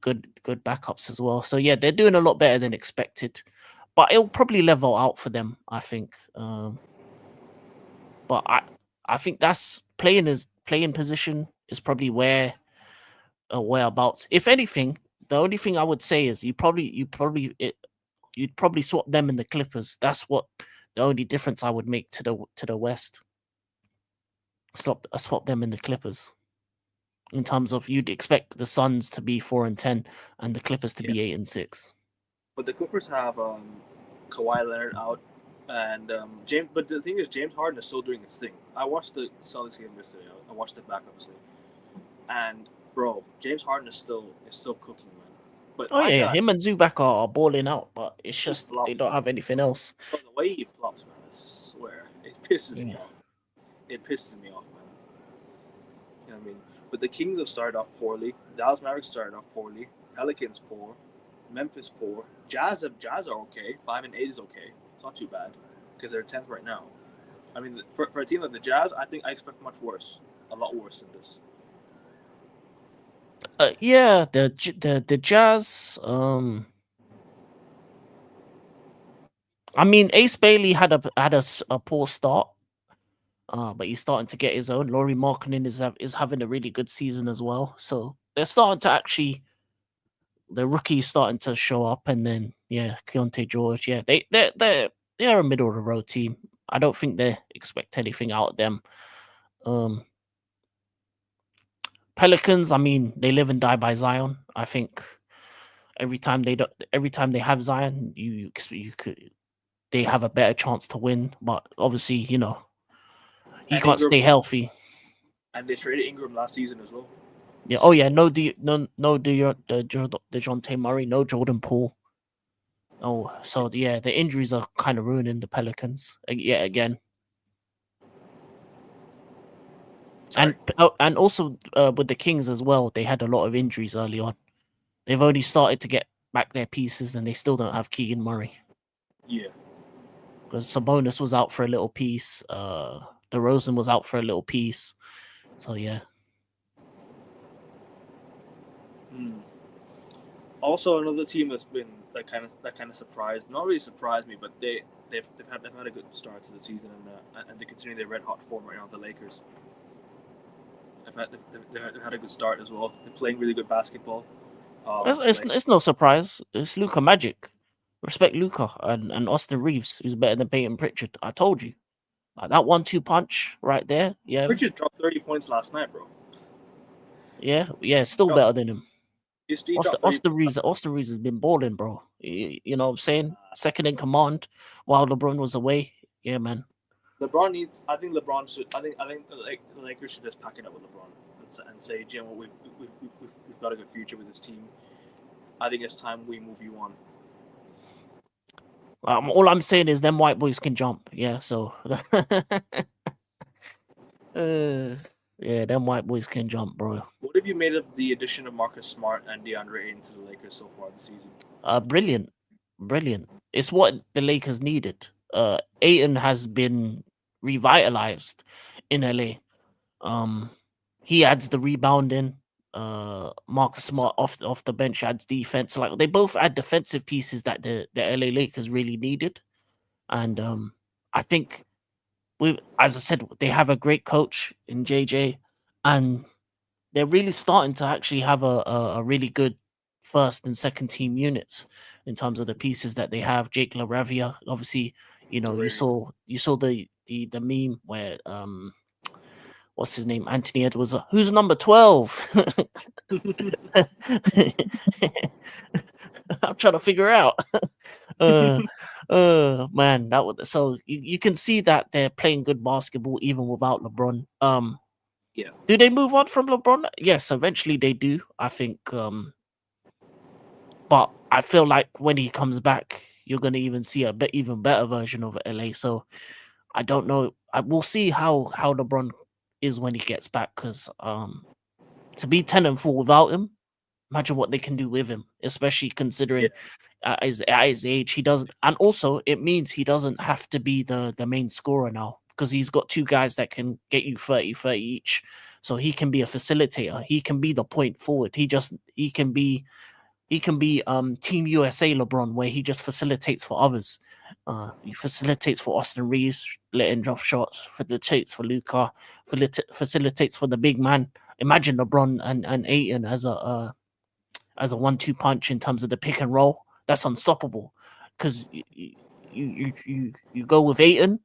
[SPEAKER 1] good backups as well. So yeah, they're doing a lot better than expected, but it'll probably level out for them, I think. But I think that's playing position is probably whereabouts. If anything, the only thing I would say is you'd probably swap them and the Clippers. That's what the only difference I would make to the West. Swap them in the Clippers. In terms of you'd expect the Suns to be 4-10 and the Clippers to
[SPEAKER 2] Yeah.
[SPEAKER 1] be 8-6.
[SPEAKER 2] But the Clippers have Kawhi Leonard out, and James. But the thing is, James Harden is still doing his thing. I watched the Celtics game yesterday. I watched it back obviously, and bro, James Harden is still cooking, man. But
[SPEAKER 1] Oh
[SPEAKER 2] my
[SPEAKER 1] yeah,
[SPEAKER 2] God,
[SPEAKER 1] him and Zubac are balling out, but it's
[SPEAKER 2] he
[SPEAKER 1] just they
[SPEAKER 2] flops.
[SPEAKER 1] don't have anything else.
[SPEAKER 2] Bro, the way he flops, man, I swear, it pisses me
[SPEAKER 1] Yeah.
[SPEAKER 2] off. It pisses me off, man. You know what I mean? But the Kings have started off poorly. Dallas Mavericks started off poorly. Pelicans poor. Memphis poor. Jazz are okay. 5-8 is okay. It's not too bad because they're 10th right now. I mean, for a team like the Jazz, I think I expect much worse, a lot worse than this.
[SPEAKER 1] Yeah, the Jazz. I mean, Ace Bailey had a poor start, but he's starting to get his own. Laurie Markkinen is having a really good season as well. So they're starting to actually the rookie's starting to show up, and then yeah, Keontae George. Yeah, they're a middle of the road team. I don't think they expect anything out of them. Pelicans, I mean, they live and die by Zion. I think every time they have Zion, you could they have a better chance to win. But obviously, he
[SPEAKER 2] And
[SPEAKER 1] can't
[SPEAKER 2] Ingram,
[SPEAKER 1] stay healthy.
[SPEAKER 2] and they traded Ingram last season as well.
[SPEAKER 1] Yeah. Oh
[SPEAKER 2] So
[SPEAKER 1] yeah. DeJounte Murray. No Jordan Poole. Oh, so yeah, the injuries are kind of ruining the Pelicans. Yeah, again.
[SPEAKER 2] sorry.
[SPEAKER 1] And also with the Kings as well, they had a lot of injuries early on. They've only started to get back their pieces, and they still don't have Keegan Murray
[SPEAKER 2] Yeah.
[SPEAKER 1] because Sabonis was out for a little piece. DeRozan was out for a little piece. So yeah.
[SPEAKER 2] Also, another team that's been that kind of surprised, not really surprised me, but they've had a good start to the season, and they continue their red hot form right now. The Lakers. They've had a good start as well. They're playing really good basketball.
[SPEAKER 1] It's no surprise. It's Luca Magic. Respect Luca and Austin Reeves, who's better than Peyton Pritchard. I told you. Like that 1-2 punch right there. Yeah.
[SPEAKER 2] Pritchard dropped 30 points last night, bro.
[SPEAKER 1] Yeah, still better than him.
[SPEAKER 2] He dropped 30 points.
[SPEAKER 1] Austin Reeves has been balling, bro. You know what I'm saying? Second in command while LeBron was away. Yeah, man.
[SPEAKER 2] LeBron needs. I think LeBron should. I think the Lakers should just pack it up with LeBron and say, Jim, we've got a good future with this team. I think it's time we move you on.
[SPEAKER 1] All I'm saying is them white boys can jump. Yeah, so yeah, them white boys can jump, bro.
[SPEAKER 2] What have you made of the addition of Marcus Smart and DeAndre Ayton to the Lakers so far this season?
[SPEAKER 1] Brilliant. It's what the Lakers needed. Ayton has been revitalized in LA. He adds the rebounding. Marcus Smart off the bench adds defense. Like they both add defensive pieces that the LA Lakers really needed. And I think as I said, they have a great coach in JJ, and they're really starting to actually have a really good first and second team units in terms of the pieces that they have. Jake LaRavia, obviously, you saw the meme where what's his name? Anthony Edwards. Who's number 12? I'm trying to figure out. Man, that would so you can see that they're playing good basketball even without LeBron.
[SPEAKER 2] Yeah.
[SPEAKER 1] Do they move on from LeBron? Yes, eventually they do. I think but I feel like when he comes back, you're gonna even see a even better version of LA. So I don't know. We'll see how LeBron is when he gets back, because to be 10-4 without him, imagine what they can do with him, especially considering at his age, he doesn't, and also it means he doesn't have to be the main scorer now, because he's got two guys that can get you 30 each. so he can be a facilitator. He can be the point forward. He can be Team USA LeBron, where he just facilitates for others. He facilitates for Austin Reeves, letting drop shots, facilitates for Luka, facilitates for the big man. Imagine LeBron and Ayton as a 1-2 punch in terms of the pick and roll. That's unstoppable because you go with Ayton,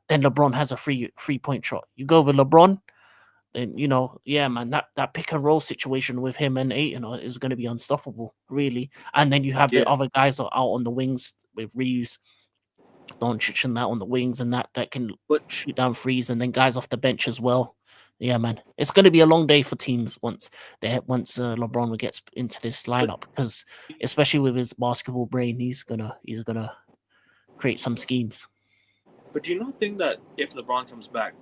[SPEAKER 1] then LeBron has a free point shot. You go with LeBron, then yeah, man, that pick and roll situation with him and Ayton is going to be unstoppable, really. And then you have the
[SPEAKER 2] Yeah,
[SPEAKER 1] other guys out on the wings with Reeves, Doncic, and that on the wings, and that can
[SPEAKER 2] but
[SPEAKER 1] shoot down threes, and then guys off the bench as well. Yeah, man, it's going to be a long day for teams once LeBron gets into this
[SPEAKER 2] but
[SPEAKER 1] lineup, because especially with his basketball brain, he's gonna create some schemes.
[SPEAKER 2] but do you not think that if LeBron comes back,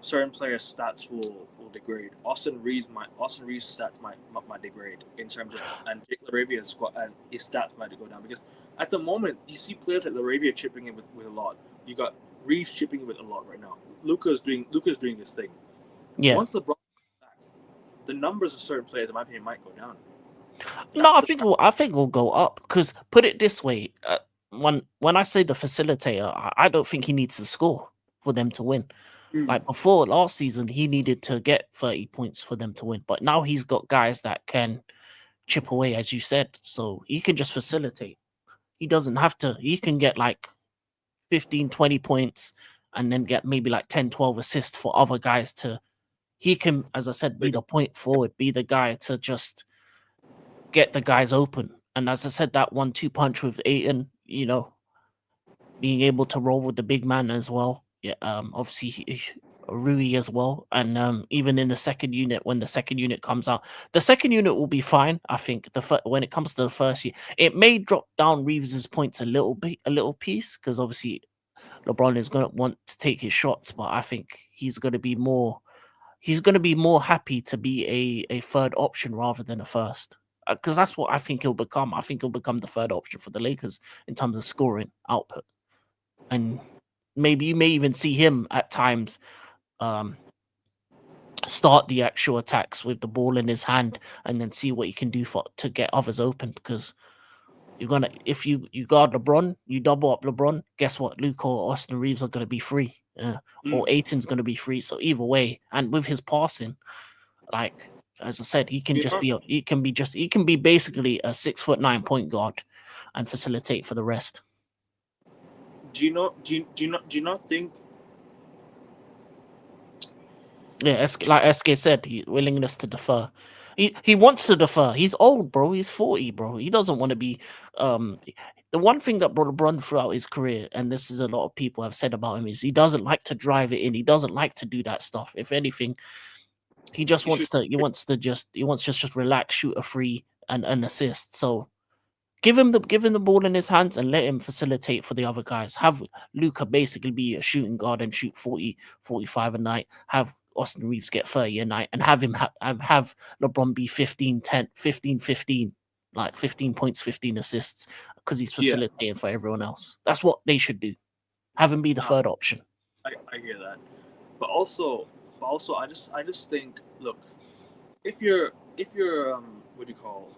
[SPEAKER 2] certain players' stats will degrade? Austin Reeves' stats might degrade in terms of, and Jake Laravia's squad and his stats might go down because at the moment you see players like Laravia chipping in with a lot. You got Reeves chipping in with a lot right now. Luka's doing his thing.
[SPEAKER 1] Yeah.
[SPEAKER 2] Once LeBron comes back, the numbers of certain players, in my opinion, might go down.
[SPEAKER 1] No,
[SPEAKER 2] That's
[SPEAKER 1] I think it'll go up, because put it this way, when I say the facilitator, I don't think he needs to score for them to win.
[SPEAKER 2] Mm.
[SPEAKER 1] Like before last season, he needed to get 30 points for them to win, but now he's got guys that can chip away, as you said, so he can just facilitate. He doesn't have to. He can get like 15, 20 points and then get maybe like 10, 12 assists for other guys to. He can, as I said, be the point forward, be the guy to just get the guys open. And as I said, that 1-2 punch with Aiton, being able to roll with the big man as well. Yeah, obviously Rui as well, and even in the second unit, when the second unit comes out, the second unit will be fine. I think when it comes to the first year, it may drop down Reeves's points a little piece, because obviously LeBron is going to want to take his shots, but I think he's going to be more. He's going to be more happy to be a third option rather than a first, because that's what I think he'll become. I think he'll become the third option for the Lakers in terms of scoring output, and maybe you may even see him at times start the actual attacks with the ball in his hand, and then see what he can do to get others open, because if you guard LeBron, you double up LeBron, guess what? Luke or Austin Reeves are gonna be free. Or Aiton's gonna be free. So either way, and with his passing, like as I said, he can
[SPEAKER 2] You
[SPEAKER 1] just
[SPEAKER 2] know,
[SPEAKER 1] be he can be basically a 6'9" point guard and facilitate for the rest.
[SPEAKER 2] do you not think?
[SPEAKER 1] Yeah, like SK said, willingness to defer. He wants to defer. He's old, bro. He's 40, bro. He doesn't want to be. Um, the one thing that LeBron throughout his career, and this is a lot of people have said about him, is he doesn't like to drive it in. He doesn't like to do that stuff. If anything, he just
[SPEAKER 2] You should.
[SPEAKER 1] wants to. He wants to just relax, shoot a free, and assist. So give him the ball in his hands and let him facilitate for the other guys. Have Luca basically be a shooting guard and shoot 40, 45 a night. Have Austin Reeves get 30 a night, and have him have LeBron be 15, 10, 15, 15, like 15 points, 15 assists, because he's
[SPEAKER 2] Yeah,
[SPEAKER 1] facilitating for everyone else. That's what they should do. Have him be the
[SPEAKER 2] nah,
[SPEAKER 1] third option.
[SPEAKER 2] I hear that, but also, I just think, look, if you're what do you call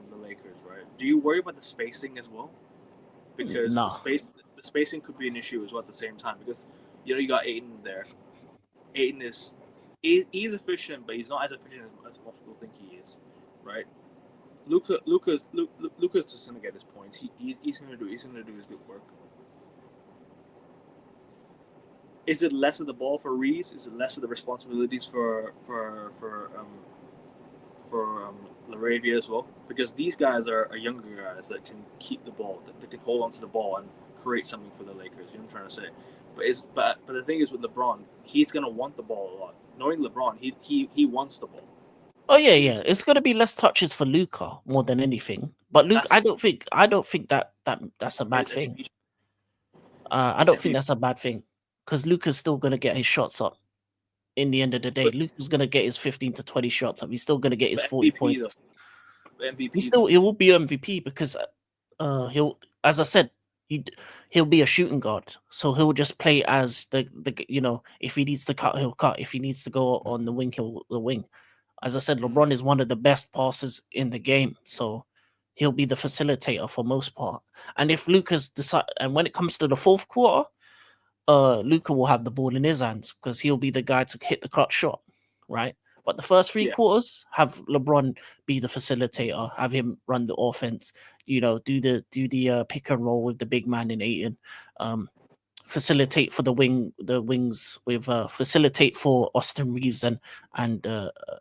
[SPEAKER 2] the Lakers, right? Do you worry about the spacing as well? Because
[SPEAKER 1] Nah.
[SPEAKER 2] the spacing could be an issue as well at the same time, because you got Aiden there. Aiden he's efficient, but he's not as efficient as most people think he is, right? Luca's just gonna get his points. He's gonna do his good work. Is it less of the ball for Reeves? Is it less of the responsibilities for Laravia as well? Because these guys are younger guys that can keep the ball, that can hold on to the ball and create something for the Lakers. You know what I'm trying to say? But the thing is with LeBron, he's gonna want the ball a lot. Knowing LeBron, he wants the ball.
[SPEAKER 1] Oh yeah, yeah.
[SPEAKER 2] He's
[SPEAKER 1] It's gonna be less touches for Luca more than anything. But Luke,
[SPEAKER 2] that's
[SPEAKER 1] I don't think that's a bad
[SPEAKER 2] his
[SPEAKER 1] thing.
[SPEAKER 2] MVP.
[SPEAKER 1] I
[SPEAKER 2] His
[SPEAKER 1] don't think
[SPEAKER 2] MVP.
[SPEAKER 1] that's a bad thing, because Luca's still gonna get his shots up. In the end of the day,
[SPEAKER 2] But
[SPEAKER 1] Luca's gonna get his 15 to 20 shots up. He's still gonna get his 40
[SPEAKER 2] MVP
[SPEAKER 1] points.
[SPEAKER 2] though. MVP
[SPEAKER 1] He will be MVP, because he will, as I said, He he'll be a shooting guard, so he'll just play as the if he needs to cut, he'll cut. If he needs to go on the wing, he'll the wing. As I said, LeBron is one of the best passers in the game, so he'll be the facilitator for most part. And if Luca's decide, and when it comes to the fourth quarter, Luca will have the ball in his hands because he'll be the guy to hit the clutch shot, right? But the first three
[SPEAKER 2] Yeah,
[SPEAKER 1] quarters, have LeBron be the facilitator, have him run the offense, do the pick and roll with the big man in Aiton, um, facilitate for the wings with facilitate for Austin Reeves and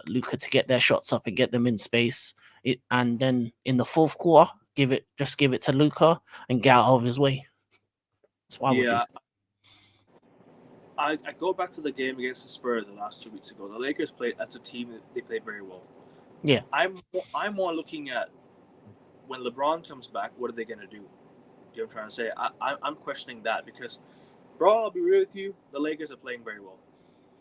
[SPEAKER 1] Luca to get their shots up and get them in space. And then in the fourth quarter, give it to Luca and get out of his way. That's what I would do.
[SPEAKER 2] yeah. I go back to the game against the Spurs the last 2 weeks ago. The Lakers played as a team; they played very well.
[SPEAKER 1] Yeah.
[SPEAKER 2] I'm more looking at when LeBron comes back. What are they going to do? You know what I'm trying to say? I'm questioning that because, bro, I'll be real with you. The Lakers are playing very well.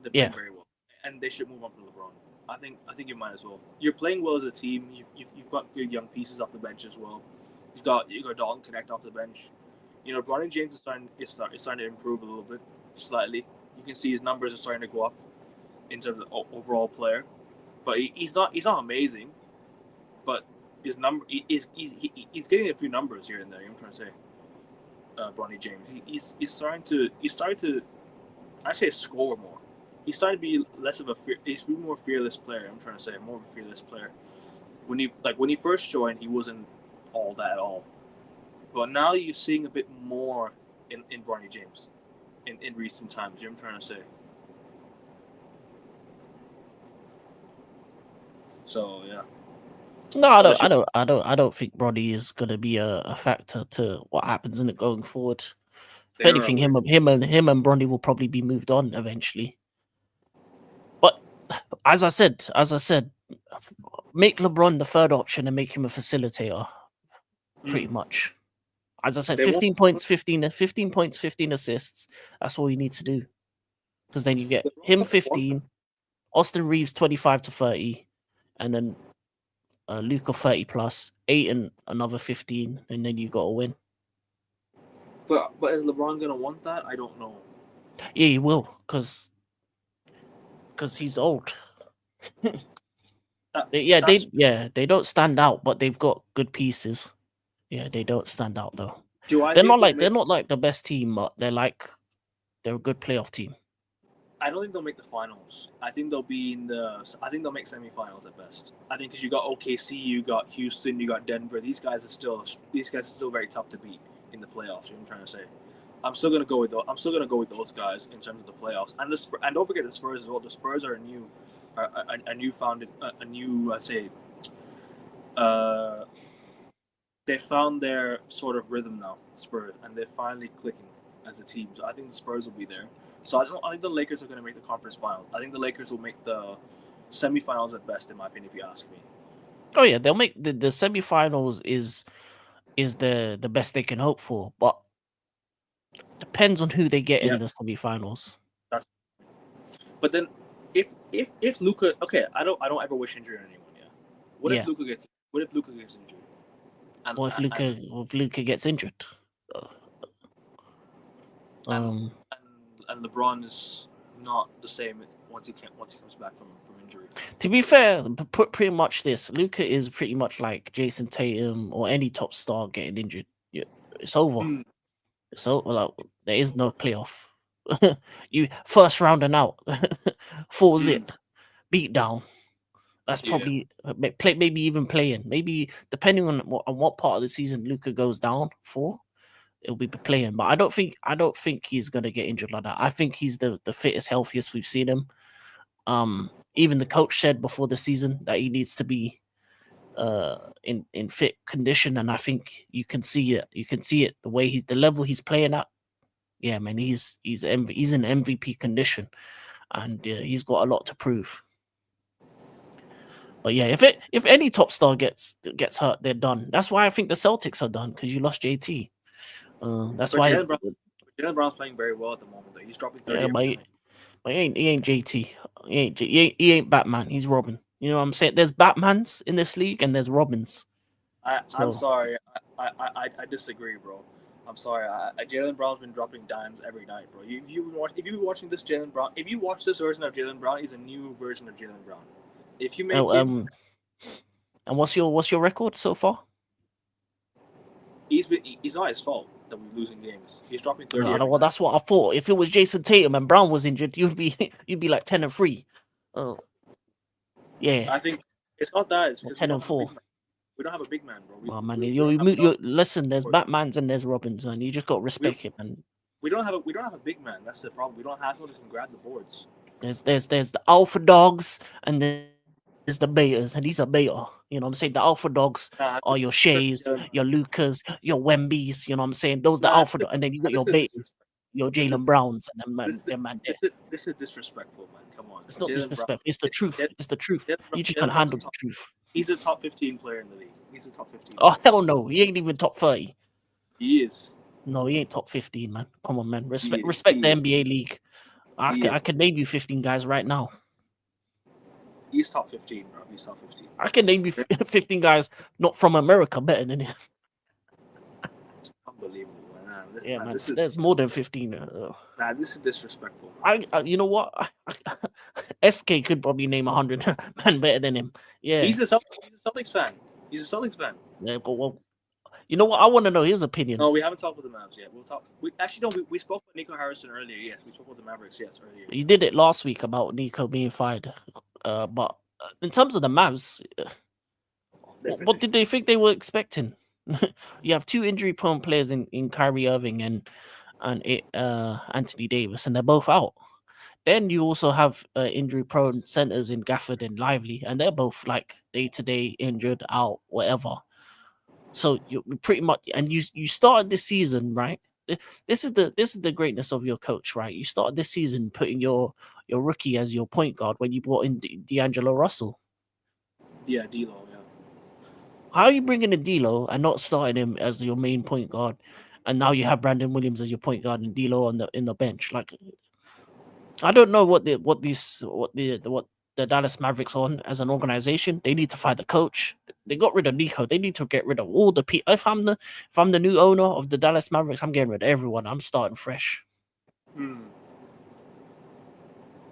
[SPEAKER 2] They're playing very well, and they should move on from LeBron. I think you might as well. You're playing well as a team. You've got good young pieces off the bench as well. You got Dalton Connect off the bench. You know, Bronny James is starting to improve a little bit, slightly. You can see his numbers are starting to go up in terms of overall player, but he's not amazing. But his number he's getting a few numbers here and there. I'm trying to say, Bronny James. He's starting to I say score more. He's starting to be less of he's be more fearless player. I'm trying to say more of a fearless player. When he first joined, he wasn't all that at all. But now you're seeing a bit more in Bronny James in recent times. You know what I'm trying to say? So yeah.
[SPEAKER 1] No, I don't think Bronny is gonna be a factor to what happens in it going forward. If
[SPEAKER 2] They are
[SPEAKER 1] anything,
[SPEAKER 2] aware.
[SPEAKER 1] him and Bronny will probably be moved on eventually. But as I said, make LeBron the third option and make him a facilitator. Pretty much. As I said,
[SPEAKER 2] They won't.
[SPEAKER 1] 15 points, 15 points, 15 assists. That's all you need to do. Because then you get him 15, Austin Reeves 25 to 30, and then Luca 30 plus, 8 and another 15, and then you got to win.
[SPEAKER 2] But is LeBron gonna want that? I don't know.
[SPEAKER 1] Yeah, he will, because he's old. They don't stand out, but they've got good pieces. Yeah, they don't stand out though. They're not like the best team, but they're a good playoff team.
[SPEAKER 2] I don't think they'll make the finals. I think they'll be in the. I think they'll make semifinals at best. I think because you got OKC, you got Houston, you got Denver. These guys are still very tough to beat in the playoffs. You know what I'm trying to say. I'm still gonna go with those guys in terms of the playoffs. And don't forget the Spurs as well. The Spurs are let's say, they found their sort of rhythm now, Spurs, and they're finally clicking as a team. So I think the Spurs will be there. So I think the Lakers are going to make the conference final. I think the Lakers will make the semifinals at best, in my opinion, if you ask me.
[SPEAKER 1] Oh yeah, they'll make the semifinals is the best they can hope for, but depends on who they get in the semifinals.
[SPEAKER 2] But then, if Luka, okay, I don't ever wish injury on anyone. Yeah. What if Luka gets injured?
[SPEAKER 1] If Luka gets injured?
[SPEAKER 2] And LeBron is not the same once he comes back from injury.
[SPEAKER 1] To be fair, pretty much Luka is pretty much like Jason Tatum or any top star getting injured. Yeah, it's over. So like, there is no playoff. You first round and out, 4-0, beat down. That's probably maybe even playing. Maybe depending on what part of the season Luka goes down for, it'll be playing. But I don't think he's gonna get injured like that. I think he's the fittest, healthiest we've seen him. Even the coach said before the season that he needs to be in fit condition, and I think you can see it. You can see it the way the level he's playing at. Yeah, man, he's in MVP condition, and he's got a lot to prove. But yeah, if any top star gets hurt, they're done. That's why I think the Celtics are done, because you lost JT. That's why
[SPEAKER 2] Jaylen Brown's playing very well at the moment. Though. He's dropping 30.
[SPEAKER 1] Yeah, but he ain't JT. He ain't Batman. He's Robin. You know what I'm saying? There's Batmans in this league, and there's Robins.
[SPEAKER 2] I'm sorry. I disagree, bro. I'm sorry. Jalen Brown's been dropping dimes every night, bro. If you've been watching this Jalen Brown, if you watch this version of Jalen Brown, he's a new version of Jalen Brown. If you make
[SPEAKER 1] Oh,
[SPEAKER 2] him,
[SPEAKER 1] and what's your record so far?
[SPEAKER 2] he's not his fault that we're losing games. He's dropping 30
[SPEAKER 1] I
[SPEAKER 2] every
[SPEAKER 1] know. Well,
[SPEAKER 2] night.
[SPEAKER 1] that's what I thought. If it was Jason Tatum and Brown was injured, you'd be you'd be like 10-3. Oh, yeah,
[SPEAKER 2] I think it's not that. It's
[SPEAKER 1] or
[SPEAKER 2] because we
[SPEAKER 1] ten
[SPEAKER 2] don't
[SPEAKER 1] and
[SPEAKER 2] have a big
[SPEAKER 1] four.
[SPEAKER 2] man. We don't have a big man, bro.
[SPEAKER 1] Well, man,
[SPEAKER 2] We don't have enough
[SPEAKER 1] listen. There's
[SPEAKER 2] support.
[SPEAKER 1] Batmans and there's Robins, man. You just got to
[SPEAKER 2] We,
[SPEAKER 1] respect him. And
[SPEAKER 2] we don't have a big man. That's the problem. We don't have someone who can grab the boards.
[SPEAKER 1] there's the alpha dogs and there's the betas, and he's a beta. You know what I'm saying? The alpha dogs are your Shays, your Lucas, your Wembies. You know what I'm saying? Those the alpha, and then you got your
[SPEAKER 2] This is
[SPEAKER 1] betas,
[SPEAKER 2] disrespectful.
[SPEAKER 1] your
[SPEAKER 2] This is
[SPEAKER 1] Jalen Browns, and
[SPEAKER 2] this
[SPEAKER 1] them man there.
[SPEAKER 2] this is disrespectful, man. Come on,
[SPEAKER 1] It's not
[SPEAKER 2] Jalen Brown.
[SPEAKER 1] disrespect. It's the truth. It's the truth. You just can't
[SPEAKER 2] Jalen Brown's
[SPEAKER 1] handle the truth.
[SPEAKER 2] he's a top 15 player in the league. He's a top 15
[SPEAKER 1] Oh
[SPEAKER 2] player.
[SPEAKER 1] hell no, he ain't even top 30.
[SPEAKER 2] He is.
[SPEAKER 1] No, he ain't top 15, man. Come on, man. Respect
[SPEAKER 2] He
[SPEAKER 1] the
[SPEAKER 2] is.
[SPEAKER 1] NBA league. I
[SPEAKER 2] He is.
[SPEAKER 1] can name you 15 guys right now.
[SPEAKER 2] He's top 15, bro. He's top 15.
[SPEAKER 1] I can name you 15 guys not from America better than him.
[SPEAKER 2] It's unbelievable, man.
[SPEAKER 1] Yeah, man. There's more than 15.
[SPEAKER 2] Nah, this is disrespectful.
[SPEAKER 1] You know what? SK could probably name 100 man better than him. Yeah.
[SPEAKER 2] He's a Celtics fan. He's a Celtics fan.
[SPEAKER 1] Yeah, but well, you know what? I want to know his opinion.
[SPEAKER 2] No, we haven't talked with the Mavs yet. We'll talk. We spoke with Nico Harrison earlier. Yes, we spoke with the Mavericks. Yes, earlier.
[SPEAKER 1] You did it last week about Nico being fired. But in terms of the Mavs, what did they think they were expecting? You have two injury-prone players in Kyrie Irving and Anthony Davis, and they're both out. Then you also have injury-prone centers in Gafford and Lively, and they're both like day-to-day injured, out, whatever. So you pretty much, and you started this season, right? This is the greatness of your coach, right? You started this season putting your rookie as your point guard when you brought in D'Angelo Russell.
[SPEAKER 2] Yeah, D'Lo. Yeah.
[SPEAKER 1] How are you bringing in D'Lo and not starting him as your main point guard, and now you have Brandon Williams as your point guard and D'Lo in the bench? Like, I don't know what the Dallas Mavericks on as an organization. They need to fire the coach. They got rid of Nico. They need to get rid of all the people. If I'm the new owner of the Dallas Mavericks, I'm getting rid of everyone. I'm starting fresh.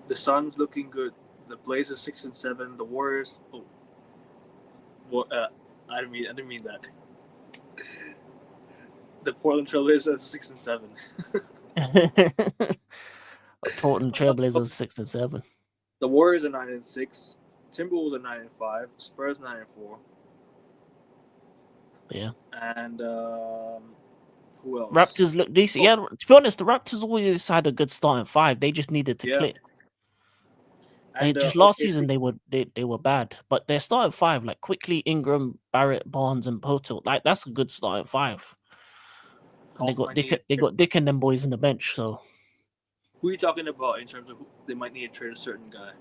[SPEAKER 2] The Suns looking good. The Blazers 6-7. The Warriors. Oh, well, I didn't mean that. The Portland Trailblazers 6-7.
[SPEAKER 1] Portland Trailblazers 6-7.
[SPEAKER 2] The Warriors are 9-6. Timberwolves are 9-5. Spurs 9-4.
[SPEAKER 1] Yeah.
[SPEAKER 2] And who else?
[SPEAKER 1] Raptors look decent. Yeah, to be honest, the Raptors always had a good starting five. They just needed to click. And last season they were bad, but their starting five, like Quickly, Ingram, Barrett, Barnes, and Poto, like that's a good starting five. And they got Dick and them boys in the bench. So
[SPEAKER 2] who are you talking about in terms of who they might need to trade a certain guy?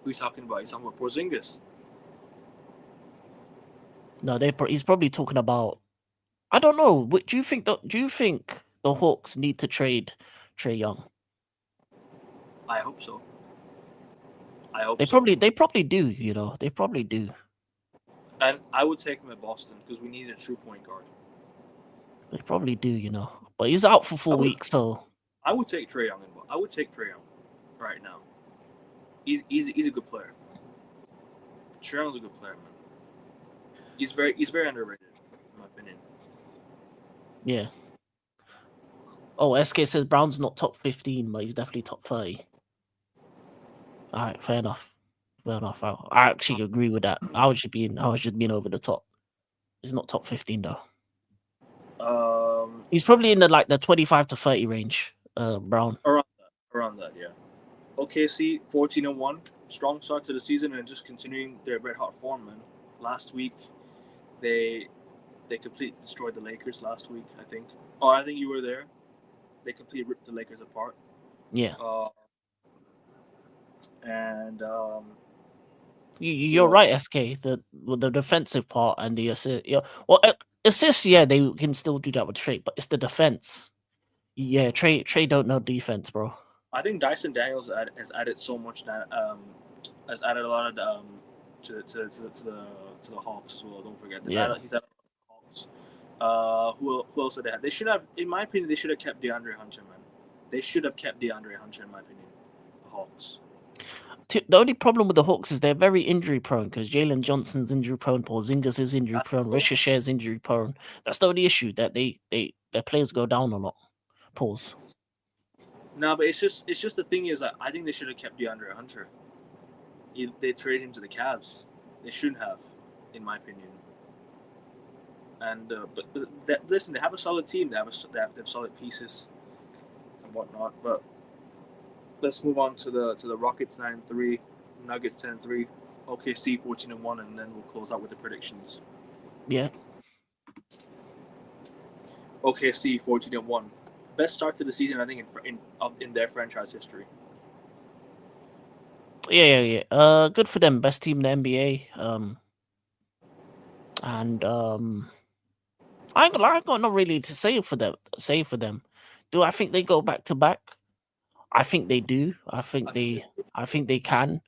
[SPEAKER 2] Who are you talking about? He's talking about Porzingis.
[SPEAKER 1] No, he's probably talking about. I don't know. Do you think the Hawks need to trade Trae Young?
[SPEAKER 2] I hope so.
[SPEAKER 1] They probably do. You know, they probably do.
[SPEAKER 2] And I would take him at Boston because we need a true point guard.
[SPEAKER 1] They probably do. You know, but he's out for 4 weeks, so
[SPEAKER 2] I would take Trae Young. I would take Trae Young right now. He's a good player. Trae Young's a good player, man. He's very underrated, in my opinion.
[SPEAKER 1] Yeah. Oh, SK says Brown's not top 15, but he's definitely top 30. All right, fair enough. I actually agree with that. I was just being over the top. He's not top 15 though. He's probably in the 25 to 30 range. Brown.
[SPEAKER 2] Around that, yeah. OKC 14-1, strong start to the season and just continuing their red hot form, man. Last week, they completely destroyed the Lakers. Last week, I think. Oh, I think you were there. They completely ripped the Lakers apart.
[SPEAKER 1] Yeah.
[SPEAKER 2] And
[SPEAKER 1] you're right, SK. The defensive part and the assist. Yeah. Well, assists. Yeah, they can still do that with Trae, but it's the defense. Yeah, Trae don't know defense, bro.
[SPEAKER 2] I think Dyson Daniels has added so much that has added a lot of to the Hawks as well. Don't forget that.
[SPEAKER 1] Yeah.
[SPEAKER 2] He's added Hawks. Who else did they have? They should have, in my opinion, they should have kept DeAndre Hunter, man. They should have kept DeAndre Hunter, in my opinion. The Hawks.
[SPEAKER 1] The only problem with the Hawks is they're very injury prone because Jalen Johnson's injury prone, Porzingis is injury prone, Ricochet is injury prone. That's the only issue that their players go down a lot. Pause.
[SPEAKER 2] No, but it's just the thing is that I think they should have kept DeAndre Hunter. They traded him to the Cavs. They shouldn't have, in my opinion. And listen, they have a solid team. They have solid pieces and whatnot. But let's move on to the Rockets 9-3, Nuggets 10-3, OKC 14-1, and then we'll close out with the predictions.
[SPEAKER 1] Yeah.
[SPEAKER 2] OKC 14-1, best start to the season I think in their franchise history.
[SPEAKER 1] Yeah. Good for them. Best team in the NBA. And I got not really to say for them. Do I think they go back to back? I think they do. I think they can.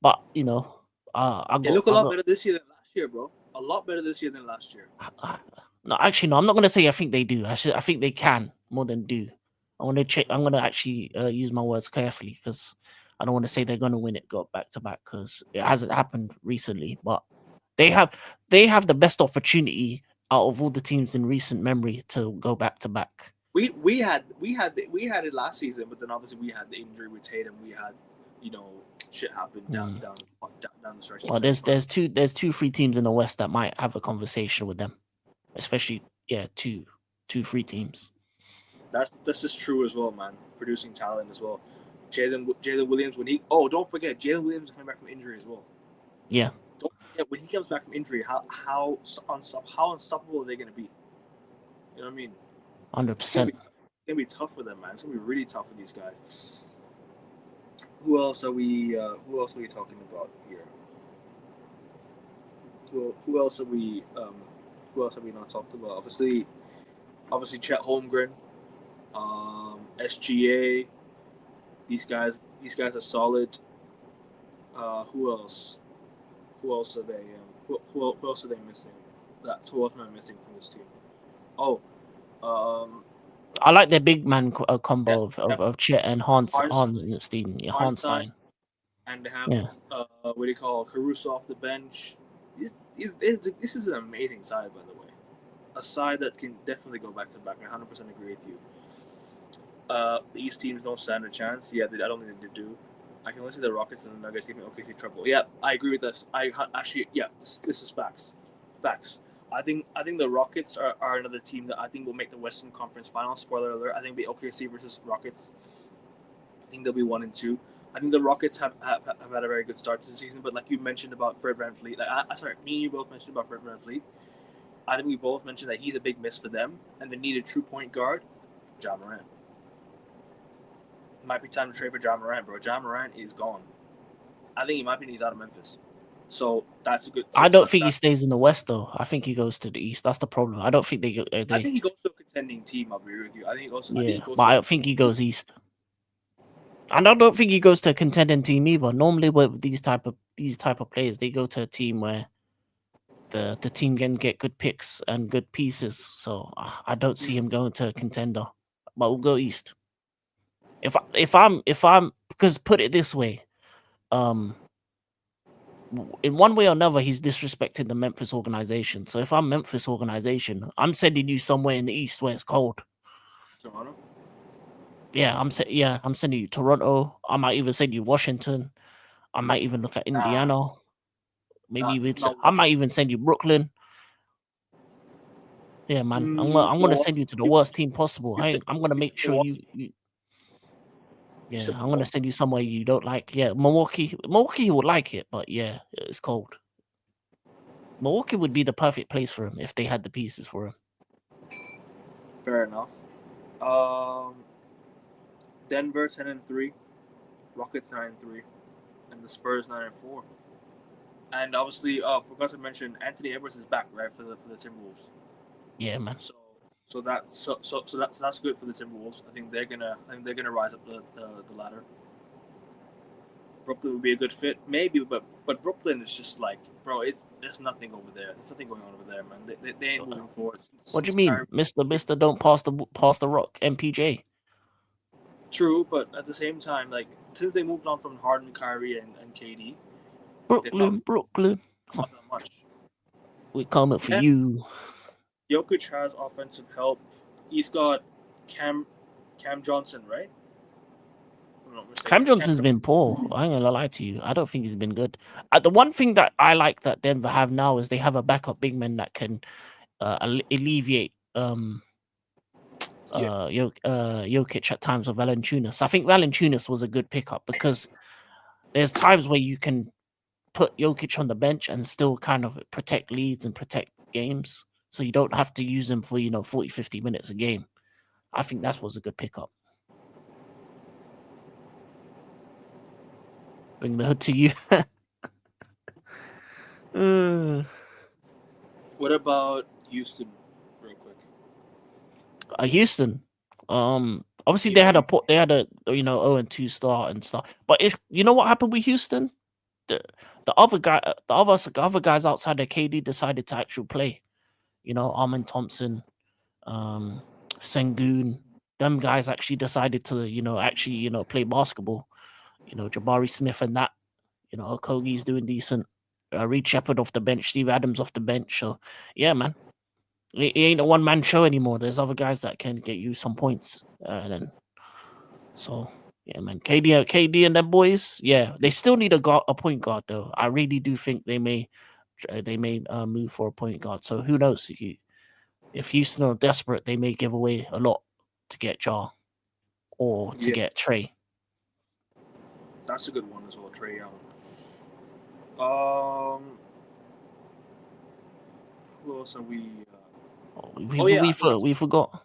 [SPEAKER 1] But they
[SPEAKER 2] look a lot better this year than last year, bro. A lot better this year than last year.
[SPEAKER 1] No, actually, no. I'm not going to say I think they do. I think they can more than do. I'm going to actually use my words carefully because I don't want to say they're going to win it, go back to back, because it hasn't happened recently. But they have the best opportunity out of all the teams in recent memory to go back to back.
[SPEAKER 2] We had it last season, but then obviously we had the injury with Tatum. We had shit happened down the stretch.
[SPEAKER 1] Well, there's two free teams in the West that might have a conversation with them, especially two free teams.
[SPEAKER 2] That's just true as well, man. Producing talent as well. Jalen Williams don't forget Jalen Williams is coming back from injury as well.
[SPEAKER 1] Yeah.
[SPEAKER 2] Don't forget when he comes back from injury, how unstoppable are they going to be? You know what I mean?
[SPEAKER 1] 100%.
[SPEAKER 2] It's gonna be tough for them, man. It's gonna be really tough for these guys. Who else are we talking about here? Who else are we not talked about? Obviously Chet Holmgren, SGA. These guys are solid. Who else? Who else are they? Who else are they missing? Who else am I missing from this team?
[SPEAKER 1] I like their big man combo of Chet and Hartenstein.
[SPEAKER 2] And they have what do you call Caruso off the bench. This is an amazing side, by the way. A side that can definitely go back to back. I 100% agree with you. These teams don't stand a chance. Yeah, I don't think they do. I can only see the Rockets and the Nuggets giving OKC trouble. Yeah, I agree with this. This is facts. Facts. I think the Rockets are another team that I think will make the Western Conference Finals. Spoiler alert! I think it'll be OKC versus Rockets. I think they'll be 1-2. I think the Rockets have had a very good start to the season, but like you mentioned about Fred VanVleet, me and you both mentioned about Fred VanVleet. I think we both mentioned that he's a big miss for them, and they need a true point guard, Ja Morant. It might be time to trade for Ja Morant, bro. Ja Morant is gone. I think he's out of Memphis. So that's a good.
[SPEAKER 1] I don't think he stays in the West though. I think he goes to the East. That's the problem. I don't think they.
[SPEAKER 2] I think he goes to a contending team. I'll agree with you. I think he goes.
[SPEAKER 1] But I don't think he goes East. And I don't think he goes to a contending team either. Normally, with these type of players, they go to a team where the team can get good picks and good pieces. So I don't see him going to a contender. But we'll go East. If I'm because put it this way, in one way or another, he's disrespected the Memphis organization. So if I'm Memphis organization, I'm sending you somewhere in the East where it's cold.
[SPEAKER 2] Toronto?
[SPEAKER 1] Yeah, I'm sending you Toronto. I might even send you Washington. I might even look at Indiana. I might even send you Brooklyn. Yeah, man. I'm gonna send you to the worst team possible. I'm gonna make sure you Yeah, I'm gonna send you somewhere you don't like. Yeah, Milwaukee would like it, but yeah, it's cold. Milwaukee would be the perfect place for him if they had the pieces for him.
[SPEAKER 2] Fair enough. Denver 10-3, Rockets 9-3, and the Spurs 9-4. And obviously, forgot to mention Anthony Edwards is back, right, for the Timberwolves.
[SPEAKER 1] Yeah, man.
[SPEAKER 2] So that's good for the Timberwolves. I think they're gonna rise up the ladder. Brooklyn would be a good fit, maybe, but But Brooklyn is just like, bro, there's nothing over there. There's nothing going on over there, man. They ain't moving forward
[SPEAKER 1] What do you
[SPEAKER 2] since
[SPEAKER 1] mean,
[SPEAKER 2] Kyrie.
[SPEAKER 1] Mister? Don't pass the rock, MPJ.
[SPEAKER 2] True, but at the same time, like since they moved on from Harden, Kyrie, and KD, they've not
[SPEAKER 1] Brooklyn.
[SPEAKER 2] not done much.
[SPEAKER 1] We're coming for
[SPEAKER 2] Yeah,
[SPEAKER 1] you.
[SPEAKER 2] Jokic has offensive help. He's got Cam Cam Johnson, right? If I'm not mistaken.
[SPEAKER 1] Cam
[SPEAKER 2] It's Cam
[SPEAKER 1] Johnson's been poor. I ain't gonna lie to you. I don't think he's been good. The one thing that I like that Denver have now is they have a backup big man that can alleviate
[SPEAKER 2] Yeah,
[SPEAKER 1] Jokic at times with Valanciunas. I think Valanciunas was a good pickup because there's times where you can put Jokic on the bench and still kind of protect leads and protect games. So you don't have to use him for, 40, 50 minutes a game. I think that was a good pickup. Bring the hood to you.
[SPEAKER 2] What about Houston, real quick?
[SPEAKER 1] Houston. Obviously
[SPEAKER 2] Ime
[SPEAKER 1] they had a 0-2 start and stuff. But you know what happened with Houston? The other guys outside of KD decided to actually play. Armin Thompson, Sengun, them guys actually decided to play basketball. Jabari Smith and that. Okogie's doing decent. Reed Shepard off the bench, Steve Adams off the bench. So yeah, man, it ain't a one man show anymore. There's other guys that can get you some points. So yeah, man, KD and them boys, yeah, they still need a point guard though. I really do think they may move for a point guard. So who knows? If Houston are desperate, they may give away a lot to get Jar or to
[SPEAKER 2] Yeah,
[SPEAKER 1] get Trey.
[SPEAKER 2] that's a good one as well, Trey Young. Um, who else are we?
[SPEAKER 1] We forgot.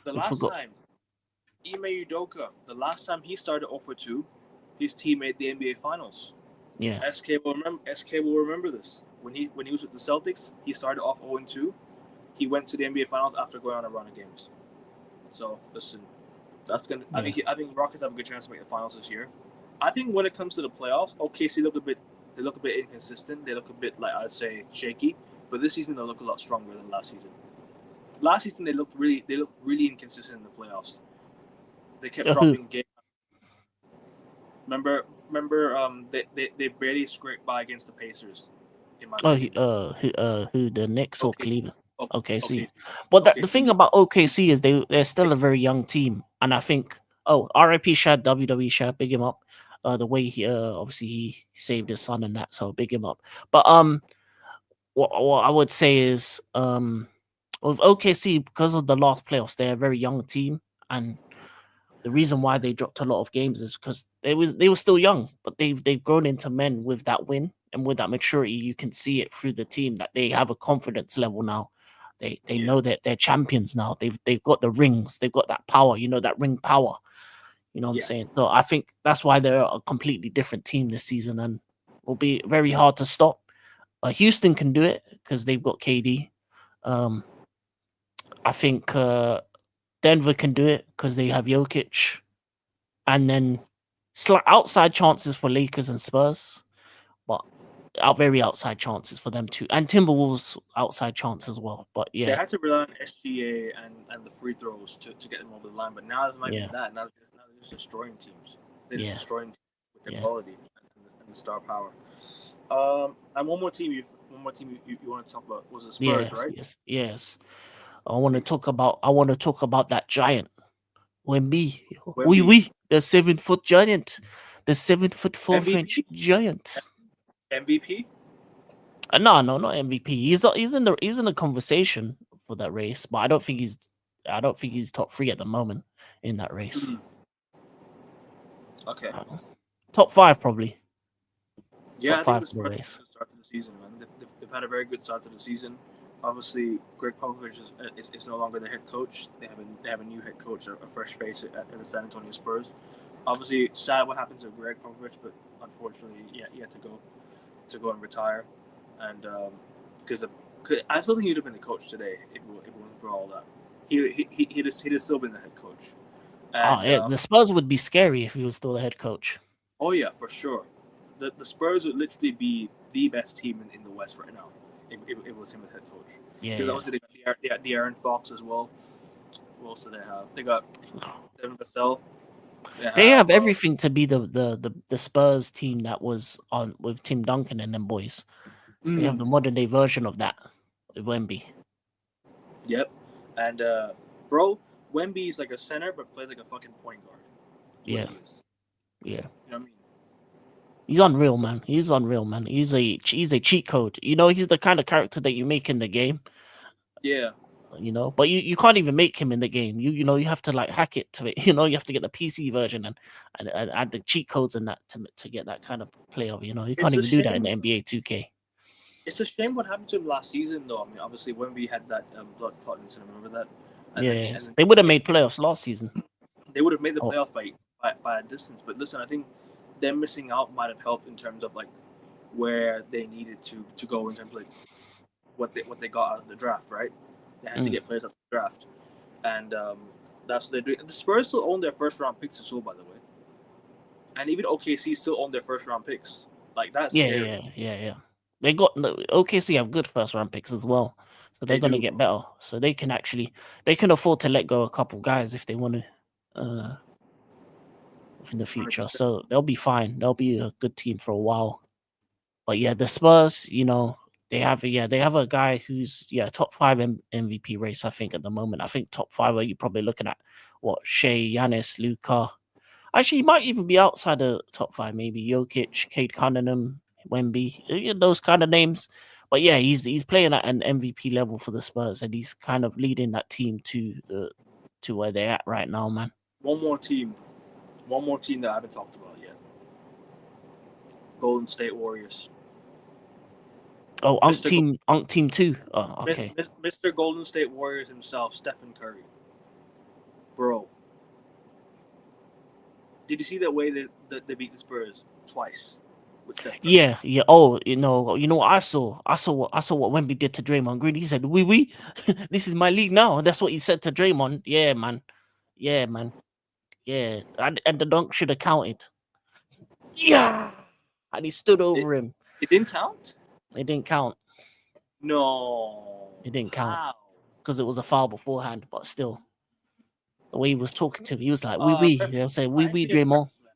[SPEAKER 2] The
[SPEAKER 1] We
[SPEAKER 2] last
[SPEAKER 1] forgot.
[SPEAKER 2] time Ime Udoka, the last time he started 0-2, his team made the NBA Finals.
[SPEAKER 1] Yeah.
[SPEAKER 2] SK will remember this. When he was with the Celtics, he started off 0-2. He went to the NBA Finals after going on a run of games. So listen, that's gonna. I think Rockets have a good chance to make the finals this year. I think when it comes to the playoffs, OKC look a bit inconsistent. They look a bit like I'd say shaky. But this season they look a lot stronger than last season. Last season they looked really inconsistent in the playoffs. They kept dropping games. Remember, they barely scraped by against the Pacers. In my opinion.
[SPEAKER 1] Who the Knicks or Cleveland? OKC.
[SPEAKER 2] Okay.
[SPEAKER 1] But the thing about OKC is they're still a very young team, and I think RIP Shad, WWE Shad, big him up. The way he obviously he saved his son and that, so big him up. But what I would say is with OKC, because of the last playoffs, they're a very young team, and the reason why they dropped a lot of games is because they were still young, but they've grown into men with that win and with that maturity. You can see it through the team that they have a confidence level now. They know that they're champions now. They've got the rings. They've got that power. That ring power. You know what I'm saying? So I think that's why they're a completely different team this season, and will be very hard to stop. Houston can do it because they've got KD. I think Denver can do it because they have Jokic, and then outside chances for Lakers and Spurs, but very outside chances for them too, and Timberwolves outside chance as well. But yeah,
[SPEAKER 2] they had to rely on SGA and the free throws to get them over the line. But now it's not even that. Now they're just destroying teams. They're just destroying teams with their quality and the star power. And one more team you want to talk about was the Spurs, right?
[SPEAKER 1] Yes. I want to talk about that giant. Wemby. The 7-foot giant. The 7'4" giant.
[SPEAKER 2] MVP?
[SPEAKER 1] No, not MVP. He's in the conversation for that race, but I don't think he's top 3 at the moment in that race.
[SPEAKER 2] Okay.
[SPEAKER 1] Top 5 probably.
[SPEAKER 2] Yeah, I think the Spurs had a good start to the season, man. They've had a very good start to the season. Obviously, Greg Popovich is no longer the head coach. They have a new head coach, a fresh face at the San Antonio Spurs. Obviously, sad what happened to Greg Popovich, but unfortunately, he had to go and retire. And because I still think he'd have been the coach today if it wasn't for all that. He'd have still been the head coach. And,
[SPEAKER 1] the Spurs would be scary if he was still the head coach.
[SPEAKER 2] Oh yeah, for sure. the Spurs would literally be the best team in the West right now if it was him as head coach.
[SPEAKER 1] Yeah,
[SPEAKER 2] Because
[SPEAKER 1] yeah.
[SPEAKER 2] obviously they got the Aaron Fox as well. Who else do they have? They got Devin Vassell.
[SPEAKER 1] They have
[SPEAKER 2] They
[SPEAKER 1] everything to be the Spurs team that was on with Tim Duncan and them boys. They have the modern day version of that with Wemby.
[SPEAKER 2] Yep. And bro, Wemby is like a center but plays like a fucking point guard. That's what
[SPEAKER 1] Yeah,
[SPEAKER 2] he is.
[SPEAKER 1] yeah.
[SPEAKER 2] You know what I mean?
[SPEAKER 1] He's unreal, man. He's unreal, man. He's a cheat code. You know, he's the kind of character that you make in the game.
[SPEAKER 2] Yeah.
[SPEAKER 1] You know, but you can't even make him in the game. You know you have to like hack it to it. You know, you have to get the PC version and add the cheat codes and that to get that kind of player. You know, you can't
[SPEAKER 2] It's a
[SPEAKER 1] even do that in
[SPEAKER 2] shame.
[SPEAKER 1] the NBA 2K.
[SPEAKER 2] It's a shame what happened to him last season, though. I mean, obviously when we had that blood clot incident, remember that?
[SPEAKER 1] Yeah,
[SPEAKER 2] And
[SPEAKER 1] they would have made playoffs last season.
[SPEAKER 2] they would have made the
[SPEAKER 1] Oh,
[SPEAKER 2] playoff by a distance. But listen, I think them missing out might have helped in terms of like where they needed to go in terms of like what they got out of the draft, right? They had to get players out of the draft, and that's what they're doing. The Spurs still own their first round picks as well, by the way, and even OKC still own their first round picks. Like that's scary.
[SPEAKER 1] yeah. They got OKC have good first round picks as well, so they're
[SPEAKER 2] They
[SPEAKER 1] gonna
[SPEAKER 2] do,
[SPEAKER 1] get
[SPEAKER 2] bro.
[SPEAKER 1] better. So they can afford to let go a couple guys if they want to. In the future.
[SPEAKER 2] 100%.
[SPEAKER 1] So they'll be fine. They'll be a good team for a while. But yeah, the Spurs, you know, they have a guy who's top 5 MVP race. I think at the moment. I think top 5 are you probably looking at what Shea, Giannis, Luka. Actually, he might even be outside the top 5. Maybe Jokic, Cade Cunningham, Wemby, those kind of names. But yeah, he's playing at an MVP level for the Spurs, and he's kind of leading that team to where they're at right now, man.
[SPEAKER 2] One more team that I haven't talked about yet. Golden State Warriors.
[SPEAKER 1] Oh,
[SPEAKER 2] Mr.
[SPEAKER 1] Unk Team 2. Oh, okay.
[SPEAKER 2] Mr. Golden State Warriors himself, Stephen Curry. Bro, did you see that way that they beat the Spurs twice with Steph Curry?
[SPEAKER 1] Yeah. Oh, you know what I saw? I saw what Wemby did to Draymond Green. He said, "We, this is my league now." That's what he said to Draymond. Yeah, man. Yeah, man. Yeah, and the dunk should have counted. Yeah, and he stood over him.
[SPEAKER 2] It didn't count?
[SPEAKER 1] It didn't count.
[SPEAKER 2] No.
[SPEAKER 1] It didn't count
[SPEAKER 2] How?
[SPEAKER 1] because it was a foul beforehand. But still, the way he was talking to me, he was like, "We." They'll say, "We,
[SPEAKER 2] NBA
[SPEAKER 1] Draymond."
[SPEAKER 2] refs, man.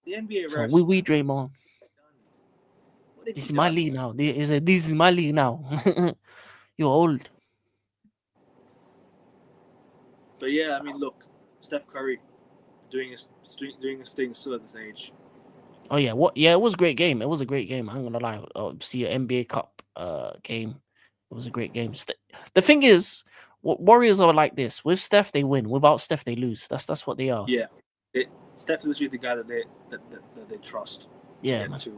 [SPEAKER 2] The NBA
[SPEAKER 1] So
[SPEAKER 2] refs,
[SPEAKER 1] we,
[SPEAKER 2] man.
[SPEAKER 1] Draymond.
[SPEAKER 2] What have
[SPEAKER 1] This
[SPEAKER 2] you
[SPEAKER 1] is my
[SPEAKER 2] done?
[SPEAKER 1] league now. He said, "This is my league now." You're old.
[SPEAKER 2] But yeah, I mean, look, Steph Curry doing his thing still at this age.
[SPEAKER 1] Oh yeah, it was a great game. It was a great game. I'm gonna lie. See an NBA Cup game. It was a great game. The thing is, Warriors are like this. With Steph, they win. Without Steph, they lose. That's what they are.
[SPEAKER 2] Yeah, Steph is literally the guy that they trust to
[SPEAKER 1] Yeah,
[SPEAKER 2] get
[SPEAKER 1] man.
[SPEAKER 2] to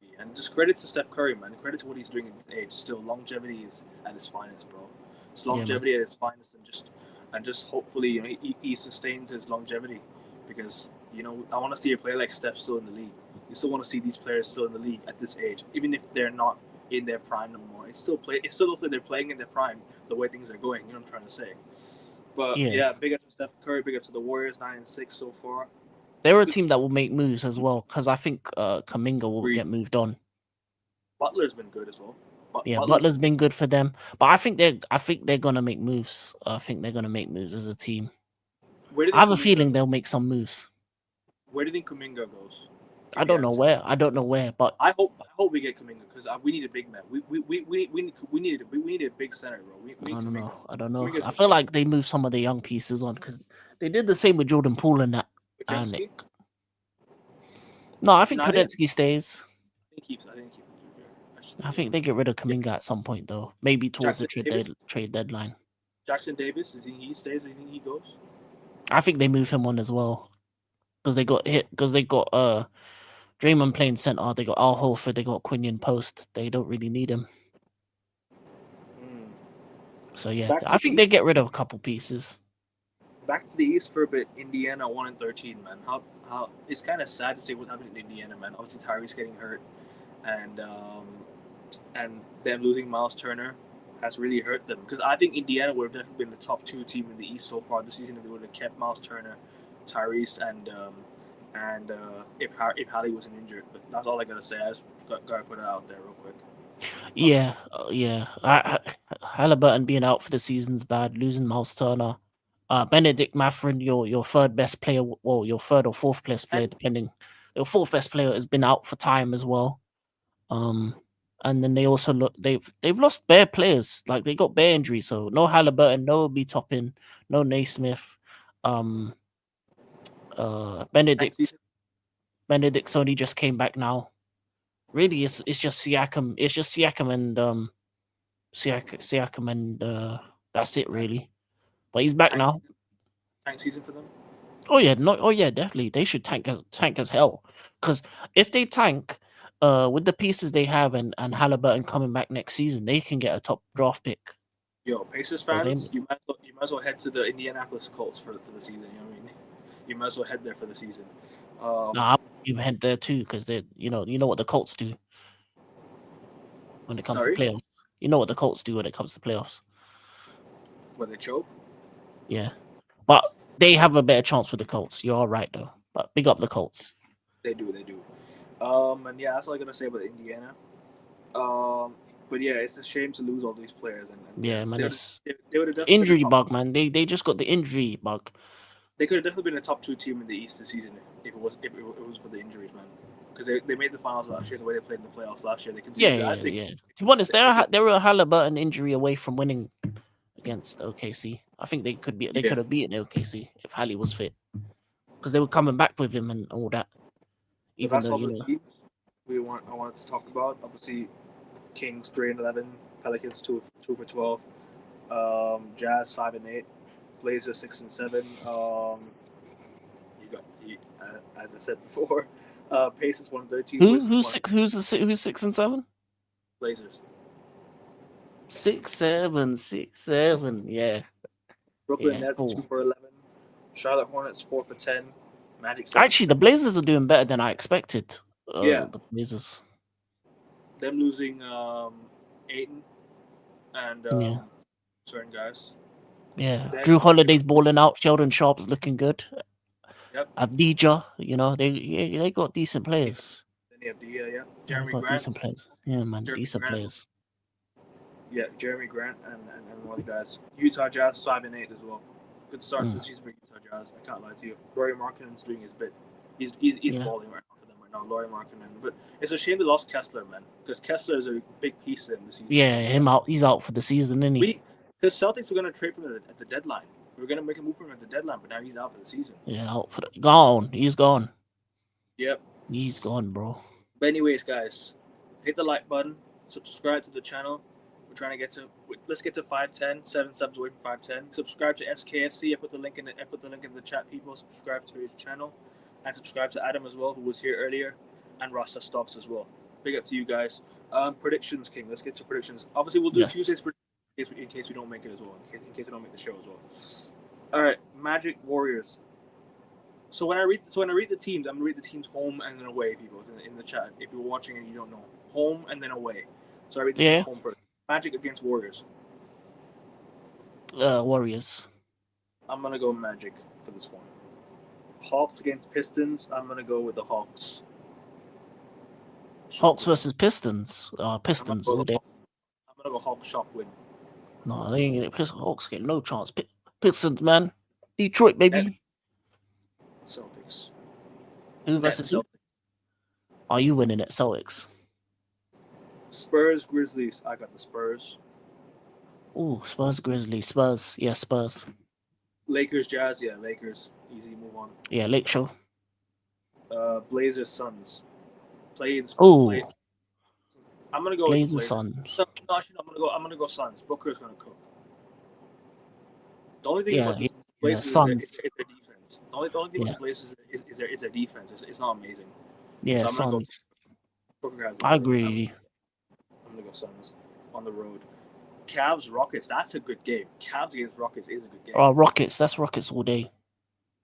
[SPEAKER 2] be. And just credit to Steph Curry, man. Credit to what he's doing at this age. Still, longevity is at his finest, bro. It's
[SPEAKER 1] Yeah, man.
[SPEAKER 2] longevity at its finest, and just hopefully he sustains his longevity, because I want to see a player like Steph still in the league. You still want to see these players still in the league at this age, even if they're not in their prime no more. It still looks like they're playing in their prime the way things are going. You know what I'm trying to say? But
[SPEAKER 1] Yeah.
[SPEAKER 2] big up to Steph Curry, big up to the Warriors, 9-6 so far.
[SPEAKER 1] They're a team that will make moves as well because I think Kaminga will get moved on.
[SPEAKER 2] Butler's been good as well.
[SPEAKER 1] Butler's been good for them, but I think they're gonna make moves. I think they're gonna make moves as a team. I have a feeling they'll make some moves.
[SPEAKER 2] Where do you think Kuminga goes?
[SPEAKER 1] I don't know where, but
[SPEAKER 2] I hope we get Kuminga because we need a big man. We need a big center, bro.
[SPEAKER 1] I don't know. I feel like they moved some of the young pieces on because they did the same with Jordan Poole and that. No, I think Podetsky stays. I think they get rid of Kuminga at some point though. Maybe towards the trade deadline.
[SPEAKER 2] Jackson Davis, is he stays? I think he goes.
[SPEAKER 1] I think they move him on as well because they got Draymond playing center. They got Al Horford. They got Quinion post. They don't really need him. So yeah, I think they get rid of a couple pieces.
[SPEAKER 2] Back to the East for a bit. Indiana 1-13, man. How it's kind of sad to see what's happening in Indiana, man. Obviously Tyrese getting hurt, and them losing Miles Turner has really hurt them, because I think Indiana would have definitely been the top 2 team in the East so far this season if they would have kept Miles Turner, Tyrese, and if Hallie wasn't injured. But that's all I gotta say. I just gotta put it out there real quick.
[SPEAKER 1] Yeah, yeah. Halliburton being out for the season's bad. Losing Miles Turner, Benedict Mathurin, your third best player, well, your third or fourth best player,
[SPEAKER 2] And
[SPEAKER 1] depending. Your fourth best player has been out for time as well. Um, and then they also look they've lost bare players. Like they got bare injuries. So no Halliburton, no B Toppin, no Naismith. Um, uh,
[SPEAKER 2] next
[SPEAKER 1] Benedict
[SPEAKER 2] season,
[SPEAKER 1] Benedict's only just came back now. Really, it's just Siakam. It's just Siakam and Siakam and that's it really. But he's back
[SPEAKER 2] tank
[SPEAKER 1] now.
[SPEAKER 2] tank season for them.
[SPEAKER 1] Oh yeah, no, oh yeah, definitely. They should tank as hell. Because if they tank, with the pieces they have and Halliburton coming back next season, they can get a top draft pick.
[SPEAKER 2] Yo, Pacers
[SPEAKER 1] So they,
[SPEAKER 2] fans, you might as well head to the Indianapolis Colts for the season. You know what I mean? You might as well head there for the season. Um,
[SPEAKER 1] nah, you head there too because they, you know what the Colts do when it comes to
[SPEAKER 2] sorry,
[SPEAKER 1] playoffs. You know what the Colts do when it comes to playoffs.
[SPEAKER 2] where they choke.
[SPEAKER 1] Yeah, but they have a better chance with the Colts. You're all right though. But big up the Colts.
[SPEAKER 2] They do, they do. And yeah, that's all I gotta say about Indiana. But yeah, it's a shame to lose all these players, and yeah,
[SPEAKER 1] Yeah, man, it's
[SPEAKER 2] they would have definitely been a
[SPEAKER 1] injury
[SPEAKER 2] top.
[SPEAKER 1] bug, man. They just got the injury bug.
[SPEAKER 2] They could have definitely been a top two team in the East this season if it was for the injuries, man. Because they made the finals last year. The way they played in the playoffs last year, they
[SPEAKER 1] Yeah,
[SPEAKER 2] continued. I
[SPEAKER 1] yeah,
[SPEAKER 2] think
[SPEAKER 1] yeah. To be honest, they were a Halliburton injury away from winning against OKC. I think they
[SPEAKER 2] yeah.
[SPEAKER 1] could have beaten OKC if Hallie was fit because they were coming back with him and all that.
[SPEAKER 2] But
[SPEAKER 1] Even
[SPEAKER 2] that's
[SPEAKER 1] though
[SPEAKER 2] all the teams I wanted to talk about. Obviously, Kings 3-11, Pelicans 2 for 12, Jazz 5-8, Blazers 6-7. As I said before, Pacers 113, Wizards 1.
[SPEAKER 1] who's 6 and 7?
[SPEAKER 2] Blazers.
[SPEAKER 1] 6-7, 6-7. Yeah,
[SPEAKER 2] Brooklyn
[SPEAKER 1] yeah,
[SPEAKER 2] Nets 2
[SPEAKER 1] cool.
[SPEAKER 2] for 11, Charlotte Hornets 4 for 10, Magic 7 for
[SPEAKER 1] Actually, the
[SPEAKER 2] 7.
[SPEAKER 1] Blazers are doing better than I expected.
[SPEAKER 2] Yeah,
[SPEAKER 1] The Blazers.
[SPEAKER 2] them losing Aiton and
[SPEAKER 1] Yeah,
[SPEAKER 2] certain guys.
[SPEAKER 1] yeah.
[SPEAKER 2] Then
[SPEAKER 1] Drew Holiday's balling out. Sheldon Sharp's looking good.
[SPEAKER 2] yep,
[SPEAKER 1] Avdija, they got decent
[SPEAKER 2] then
[SPEAKER 1] players.
[SPEAKER 2] you have the yeah
[SPEAKER 1] They
[SPEAKER 2] Jeremy
[SPEAKER 1] got
[SPEAKER 2] Grant,
[SPEAKER 1] decent players. Yeah, man,
[SPEAKER 2] Jeremy
[SPEAKER 1] decent
[SPEAKER 2] Grant,
[SPEAKER 1] players.
[SPEAKER 2] yeah Jeremy Grant and one of the guys. Utah Jazz 5-8 as well. Good start to the
[SPEAKER 1] Mm,
[SPEAKER 2] season for Utah Jazz. I can't lie to you. Laurie Markkinen's doing his bit. He's
[SPEAKER 1] yeah,
[SPEAKER 2] balling right now for them right now. Laurie Markkinen, but it's a shame they lost Kessler, man, because Kessler is a big piece in the season
[SPEAKER 1] yeah.
[SPEAKER 2] for the
[SPEAKER 1] Him
[SPEAKER 2] Celtics.
[SPEAKER 1] out. He's out for the season, isn't he?
[SPEAKER 2] Because Celtics were gonna trade for him at the deadline. We were gonna make a move for him at the deadline, but now he's out for the season.
[SPEAKER 1] Yeah, out for gone. He's gone.
[SPEAKER 2] Yep.
[SPEAKER 1] He's gone, bro.
[SPEAKER 2] But anyways, guys, hit the like button, subscribe to the channel. We're trying to let's get to 510, 7 subs away from 510. Subscribe to SKFC. I put the link in the chat, people. Subscribe to his channel, and subscribe to Adam as well, who was here earlier, and Rasta Stops as well. Big up to you guys. Predictions, King. Let's get to predictions. Obviously, we'll do
[SPEAKER 1] Yes.
[SPEAKER 2] Tuesday's predictions in case we don't make it as well. In case we don't make the show as well. All right, Magic Warriors. So when I read the teams, I'm gonna read the teams home and then away, people in the chat. If you're watching and you don't know, home and then away. So I read the teams home first. Magic against Warriors.
[SPEAKER 1] Warriors.
[SPEAKER 2] I'm gonna go Magic for this one. Hawks against Pistons. I'm gonna go with the Hawks.
[SPEAKER 1] Hawks versus Pistons. Pistons all day.
[SPEAKER 2] I'm gonna go Hawks shock win.
[SPEAKER 1] No, they ain't getting Pistons. Hawks get no chance. Pistons, man. Detroit, baby.
[SPEAKER 2] Celtics.
[SPEAKER 1] Who versus who? Are you winning it, Celtics?
[SPEAKER 2] Spurs Grizzlies. I got the Spurs.
[SPEAKER 1] Oh, Spurs Grizzlies. Spurs. Yeah, Spurs.
[SPEAKER 2] Lakers Jazz. Yeah, Lakers. Easy move on.
[SPEAKER 1] Yeah, Lake Show.
[SPEAKER 2] Blazers Suns.
[SPEAKER 1] Oh,
[SPEAKER 2] I'm gonna go
[SPEAKER 1] Blazers
[SPEAKER 2] with
[SPEAKER 1] Suns.
[SPEAKER 2] No, actually, I'm gonna go Suns. Booker's gonna cook. The only thing about the Blazers is their defense. The only thing about the Blazers is their defense. It's not amazing.
[SPEAKER 1] Yeah,
[SPEAKER 2] so I'm
[SPEAKER 1] Suns.
[SPEAKER 2] Booker has
[SPEAKER 1] I agree.
[SPEAKER 2] I'm gonna go Suns on the road. Cavs Rockets. That's a good game. Cavs against Rockets is a good game.
[SPEAKER 1] Oh, Rockets. That's Rockets all day.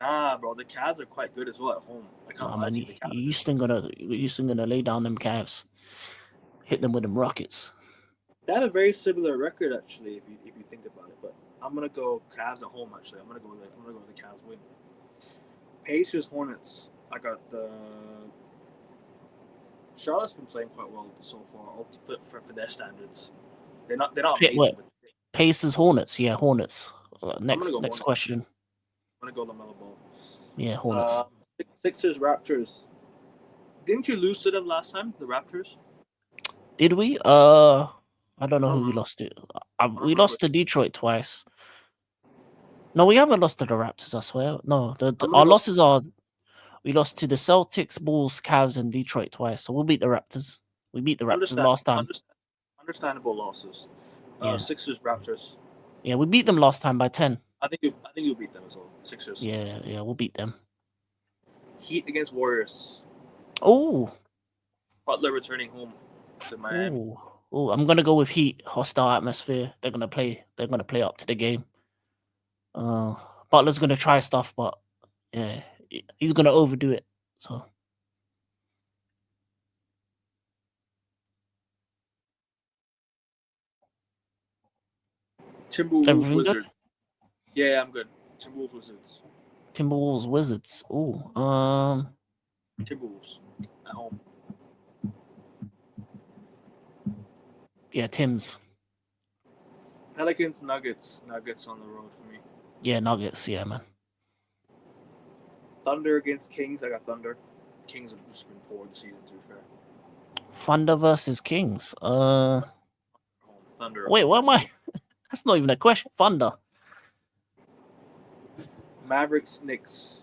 [SPEAKER 2] Nah, bro. The Cavs are quite good as well at home. I can't lie to you.
[SPEAKER 1] You still gonna lay down them Cavs. Hit them with them Rockets.
[SPEAKER 2] They have a very similar record, actually, if you think about it. But I'm gonna go Cavs at home. Actually, I'm gonna go with the Cavs win. Pacers Hornets. I got the Charlotte's been playing quite well so far for their standards. They're not amazing,
[SPEAKER 1] What?
[SPEAKER 2] but
[SPEAKER 1] Pacers, Hornets. Yeah, Hornets.
[SPEAKER 2] I'm gonna
[SPEAKER 1] Next
[SPEAKER 2] go
[SPEAKER 1] next
[SPEAKER 2] Hornets.
[SPEAKER 1] question.
[SPEAKER 2] I'm gonna go LaMelo Ball.
[SPEAKER 1] Yeah, Hornets.
[SPEAKER 2] Sixers Raptors. Didn't you lose to them last time, the Raptors?
[SPEAKER 1] Did we? I don't
[SPEAKER 2] I
[SPEAKER 1] know
[SPEAKER 2] don't
[SPEAKER 1] who we
[SPEAKER 2] remember.
[SPEAKER 1] lost to.
[SPEAKER 2] I don't
[SPEAKER 1] We
[SPEAKER 2] remember.
[SPEAKER 1] lost to Detroit twice. No, we haven't lost to the Raptors. I swear. No,
[SPEAKER 2] I'm gonna
[SPEAKER 1] our
[SPEAKER 2] go.
[SPEAKER 1] losses are we lost to the Celtics, Bulls, Cavs, and Detroit twice. So we'll beat the Raptors. We beat the Raptors
[SPEAKER 2] Understand,
[SPEAKER 1] last time.
[SPEAKER 2] understandable losses.
[SPEAKER 1] Yeah,
[SPEAKER 2] Sixers Raptors.
[SPEAKER 1] yeah, we beat them last time by 10.
[SPEAKER 2] I think you'll beat them as well. Sixers.
[SPEAKER 1] Yeah, we'll beat them.
[SPEAKER 2] Heat against Warriors.
[SPEAKER 1] Oh,
[SPEAKER 2] Butler returning home to Miami.
[SPEAKER 1] oh, I'm gonna go with Heat. Hostile atmosphere. They're gonna play. They're gonna play up to the game. Butler's gonna try stuff, but yeah, he's gonna overdo it. So
[SPEAKER 2] Timberwolves
[SPEAKER 1] everything good.
[SPEAKER 2] Wizards. Yeah, I'm good. Timberwolves Wizards.
[SPEAKER 1] Timberwolves, Wizards. Oh,
[SPEAKER 2] Timberwolves at home.
[SPEAKER 1] yeah, Tim's.
[SPEAKER 2] Pelicans Nuggets. Nuggets on the road for me.
[SPEAKER 1] Yeah, Nuggets. Yeah, man.
[SPEAKER 2] Thunder against Kings. I got Thunder. Kings have just been poor this season, to be fair.
[SPEAKER 1] Thunder versus Kings.
[SPEAKER 2] Home. Thunder.
[SPEAKER 1] Wait,
[SPEAKER 2] home.
[SPEAKER 1] what am I? That's not even a question. Thunder.
[SPEAKER 2] Mavericks Knicks.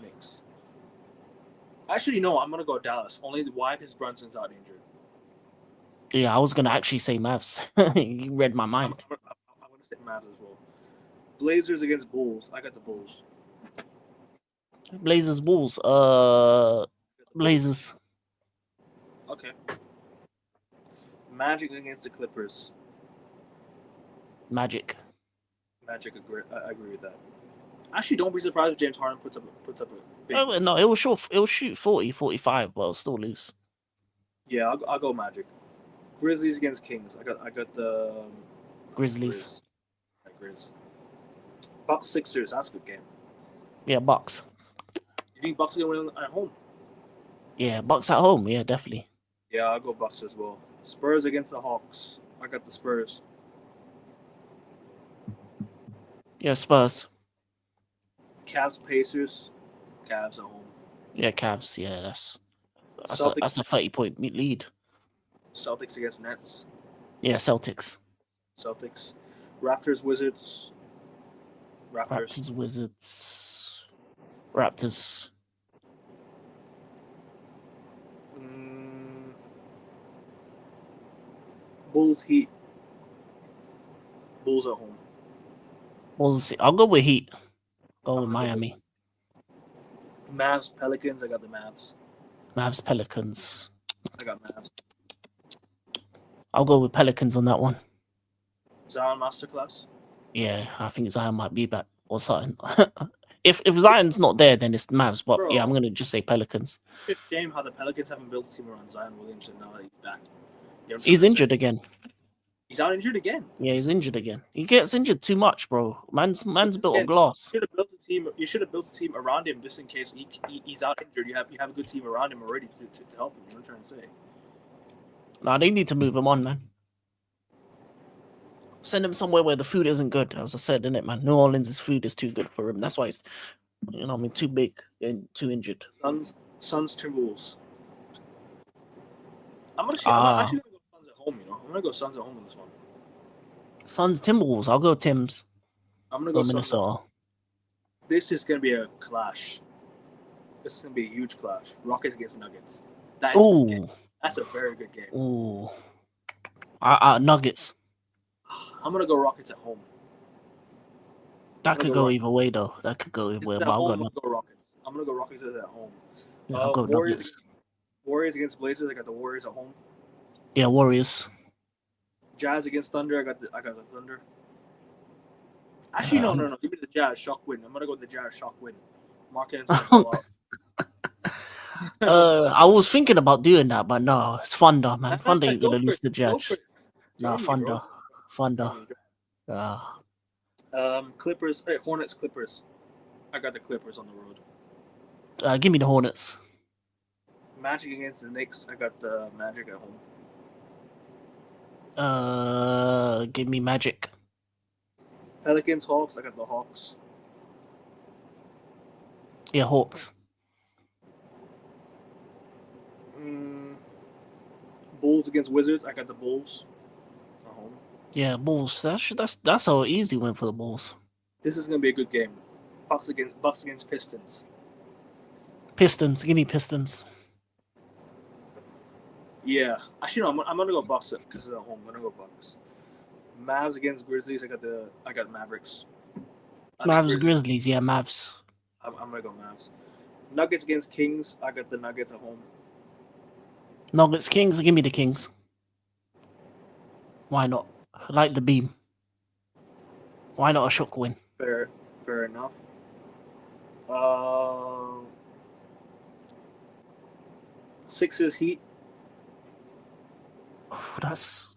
[SPEAKER 2] Knicks. Actually, no. I'm gonna go Dallas. Only why? Because Brunson's out injured.
[SPEAKER 1] Yeah, I was gonna actually say Mavs. You read my
[SPEAKER 2] I'm
[SPEAKER 1] mind.
[SPEAKER 2] gonna say Mavs as well. Blazers against Bulls. I got the Bulls.
[SPEAKER 1] Blazers, Bulls. Blazers.
[SPEAKER 2] Okay. Magic against the Clippers.
[SPEAKER 1] Magic.
[SPEAKER 2] Magic agree. I agree with that. Actually, don't be surprised if James Harden puts up a big.
[SPEAKER 1] Oh, no, it will shoot 40, 45, but it'll still lose.
[SPEAKER 2] Yeah, I'll go Magic. Grizzlies against Kings. I got the
[SPEAKER 1] Grizzlies.
[SPEAKER 2] Grizz. Bucks Sixers. That's a good game.
[SPEAKER 1] Yeah, Bucks.
[SPEAKER 2] You think Bucks are gonna win at home?
[SPEAKER 1] Yeah, Bucks at home. Yeah, definitely.
[SPEAKER 2] Yeah, I'll go Bucks as well. Spurs against the Hawks. I got the Spurs.
[SPEAKER 1] Yeah, Spurs.
[SPEAKER 2] Cavs Pacers. Cavs at home.
[SPEAKER 1] Yeah, Cavs. Yeah, that's
[SPEAKER 2] Celtics.
[SPEAKER 1] a 30-point lead.
[SPEAKER 2] Celtics against Nets.
[SPEAKER 1] Yeah, Celtics.
[SPEAKER 2] Celtics. Raptors Wizards.
[SPEAKER 1] Raptors, Wizards. Raptors.
[SPEAKER 2] Bulls Heat. Bulls at home.
[SPEAKER 1] We'll see. I'll go with Heat. Go with Miami.
[SPEAKER 2] Mavs Pelicans. I got the Mavs.
[SPEAKER 1] Mavs, Pelicans.
[SPEAKER 2] I got Mavs.
[SPEAKER 1] I'll go with Pelicans on that one.
[SPEAKER 2] Zion Masterclass.
[SPEAKER 1] Yeah, I think Zion might be back or something. if Zion's not there, then it's Mavs. But yeah, I'm gonna just say Pelicans.
[SPEAKER 2] It's a shame how the Pelicans haven't built a team around Zion Williamson now that he's back. You know
[SPEAKER 1] He's injured again.
[SPEAKER 2] He's out injured again.
[SPEAKER 1] Yeah, he's injured again. He gets injured too much, bro. Man's built of glass.
[SPEAKER 2] You should have built a team around him just in case he's out injured. You have a good team around him already to help him. You know what I'm trying to say?
[SPEAKER 1] Nah, they need to move him on, man. Send him somewhere where the food isn't good. As I said, innit, man? New Orleans' food is too good for him. That's why he's, too big and too injured.
[SPEAKER 2] Suns Timberwolves. I'm actually gonna go Suns at home. I'm gonna go Suns at home in this one.
[SPEAKER 1] Suns Timberwolves. I'll go Tims.
[SPEAKER 2] I'm gonna go
[SPEAKER 1] Minnesota.
[SPEAKER 2] This is gonna be a clash. This is gonna be a huge clash. Rockets against Nuggets. That's a very good game.
[SPEAKER 1] Ooh. Nuggets.
[SPEAKER 2] I'm gonna go Rockets at home.
[SPEAKER 1] That could go either way, though. That could go either way. But
[SPEAKER 2] I'm gonna go Rockets. I'm gonna go Rockets at home.
[SPEAKER 1] Yeah, I'll go Nuggets.
[SPEAKER 2] Warriors against Blazers. I got the Warriors at home.
[SPEAKER 1] Yeah, Warriors.
[SPEAKER 2] Jazz against Thunder. I got the Thunder. Actually, no. Give me the Jazz shock win. I'm gonna go with the Jazz shock win. Mark Anthony.
[SPEAKER 1] I was thinking about doing that, but no, it's Thunder, man. Thunder ain't gonna lose the Jazz. Nah, Thunder.
[SPEAKER 2] Clippers. Hornets. Clippers. I got the Clippers on the road.
[SPEAKER 1] Give me the Hornets.
[SPEAKER 2] Magic against the Knicks. I got the Magic at home.
[SPEAKER 1] Give me Magic.
[SPEAKER 2] Pelicans, Hawks. I got the Hawks.
[SPEAKER 1] Yeah, Hawks.
[SPEAKER 2] Bulls against Wizards. I got the Bulls at home.
[SPEAKER 1] Yeah, Bulls. That's an easy win for the Bulls.
[SPEAKER 2] This is gonna be a good game. Bucks against Pistons.
[SPEAKER 1] Pistons. Give me Pistons.
[SPEAKER 2] Yeah, actually no. I'm gonna go Bucks because it's at home. I'm gonna go Bucks. Mavs against Grizzlies. I got Mavericks.
[SPEAKER 1] Mavs, Grizzlies. Yeah, Mavs.
[SPEAKER 2] I'm gonna go Mavs. Nuggets against Kings. I got the Nuggets at home.
[SPEAKER 1] Nuggets, Kings. Give me the Kings. Why not? I like the beam. Why not a shock win?
[SPEAKER 2] Fair enough. Sixers Heat.
[SPEAKER 1] That's.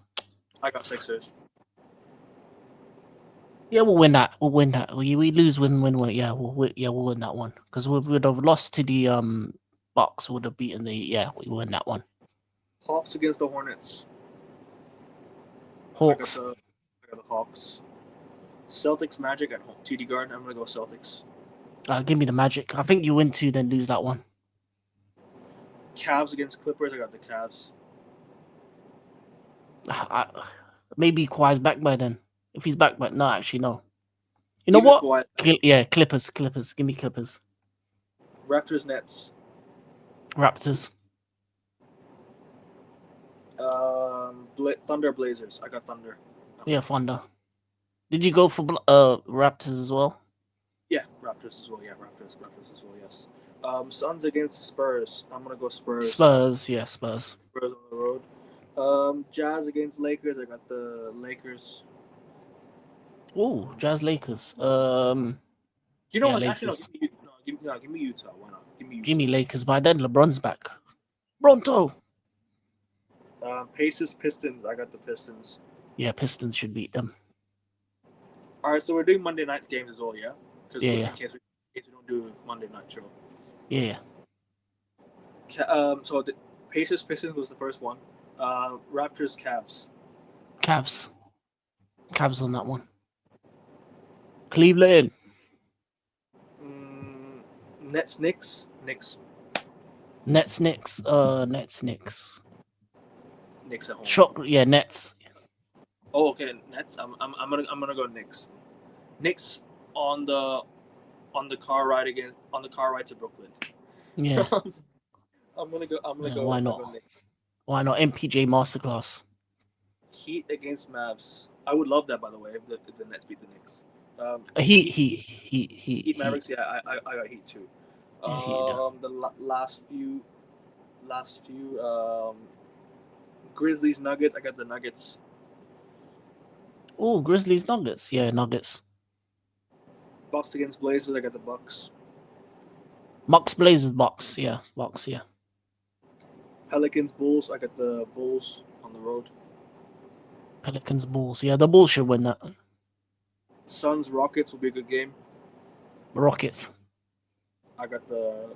[SPEAKER 2] I got Sixers.
[SPEAKER 1] Yeah, we'll win that. We'll win that. We lose, win. Yeah, we'll win that one because we would have lost to the Bucks. Would have beaten the we win that one.
[SPEAKER 2] Hawks against the Hornets.
[SPEAKER 1] Hawks.
[SPEAKER 2] I got the Hawks. Celtics Magic at home. TD Garden. I'm gonna go Celtics.
[SPEAKER 1] Give me the Magic. I think you win two, then lose that one.
[SPEAKER 2] Cavs against Clippers. I got the Cavs.
[SPEAKER 1] Maybe Kawhi's back by then. If he's back, but no, actually no. You know what? Clippers. Give me Clippers.
[SPEAKER 2] Raptors Nets.
[SPEAKER 1] Raptors.
[SPEAKER 2] Thunder Blazers. I got Thunder.
[SPEAKER 1] Yeah, Thunder. Did you go for Raptors as well?
[SPEAKER 2] Yeah, Raptors as well. Yeah, Raptors as well. Yes. Suns against Spurs. I'm gonna go Spurs.
[SPEAKER 1] Spurs
[SPEAKER 2] Spurs on the road. Jazz against Lakers. I got the Lakers.
[SPEAKER 1] Oh, Jazz Lakers.
[SPEAKER 2] You know what?
[SPEAKER 1] Lakers.
[SPEAKER 2] Actually, no. Give me Utah. Why not? Give me Utah.
[SPEAKER 1] Give me Lakers. By then, LeBron's back. Bronto.
[SPEAKER 2] Pacers Pistons. I got the Pistons.
[SPEAKER 1] Yeah, Pistons should beat them.
[SPEAKER 2] All right, so we're doing Monday night games as well, yeah?
[SPEAKER 1] Yeah.
[SPEAKER 2] In case we don't do a Monday night show.
[SPEAKER 1] Yeah.
[SPEAKER 2] So the Pacers Pistons was the first one. Raptors Cavs.
[SPEAKER 1] Cavs on that one. Cleveland.
[SPEAKER 2] Nets Knicks.
[SPEAKER 1] Nets Knicks
[SPEAKER 2] at home.
[SPEAKER 1] Shock. Yeah, Nets.
[SPEAKER 2] Oh, okay, Nets. I'm gonna go Knicks. Knicks on the car ride to Brooklyn.
[SPEAKER 1] Yeah.
[SPEAKER 2] I'm gonna go.
[SPEAKER 1] Why not? Why not? MPJ masterclass.
[SPEAKER 2] Heat against Mavs. I would love that, by the way, if the Nets beat the Knicks.
[SPEAKER 1] Heat
[SPEAKER 2] Mavericks. Yeah, I got Heat too. The last few. Grizzlies Nuggets. I got the Nuggets.
[SPEAKER 1] Oh, Grizzlies Nuggets. Yeah, Nuggets.
[SPEAKER 2] Bucks against Blazers. I got the Bucks.
[SPEAKER 1] Bucks Blazers. Bucks. Yeah, Bucks. Yeah.
[SPEAKER 2] Pelicans Bulls. I got the Bulls on the road.
[SPEAKER 1] Pelicans Bulls. Yeah, the Bulls should win that.
[SPEAKER 2] Suns Rockets will be a good game.
[SPEAKER 1] Rockets.
[SPEAKER 2] I got the.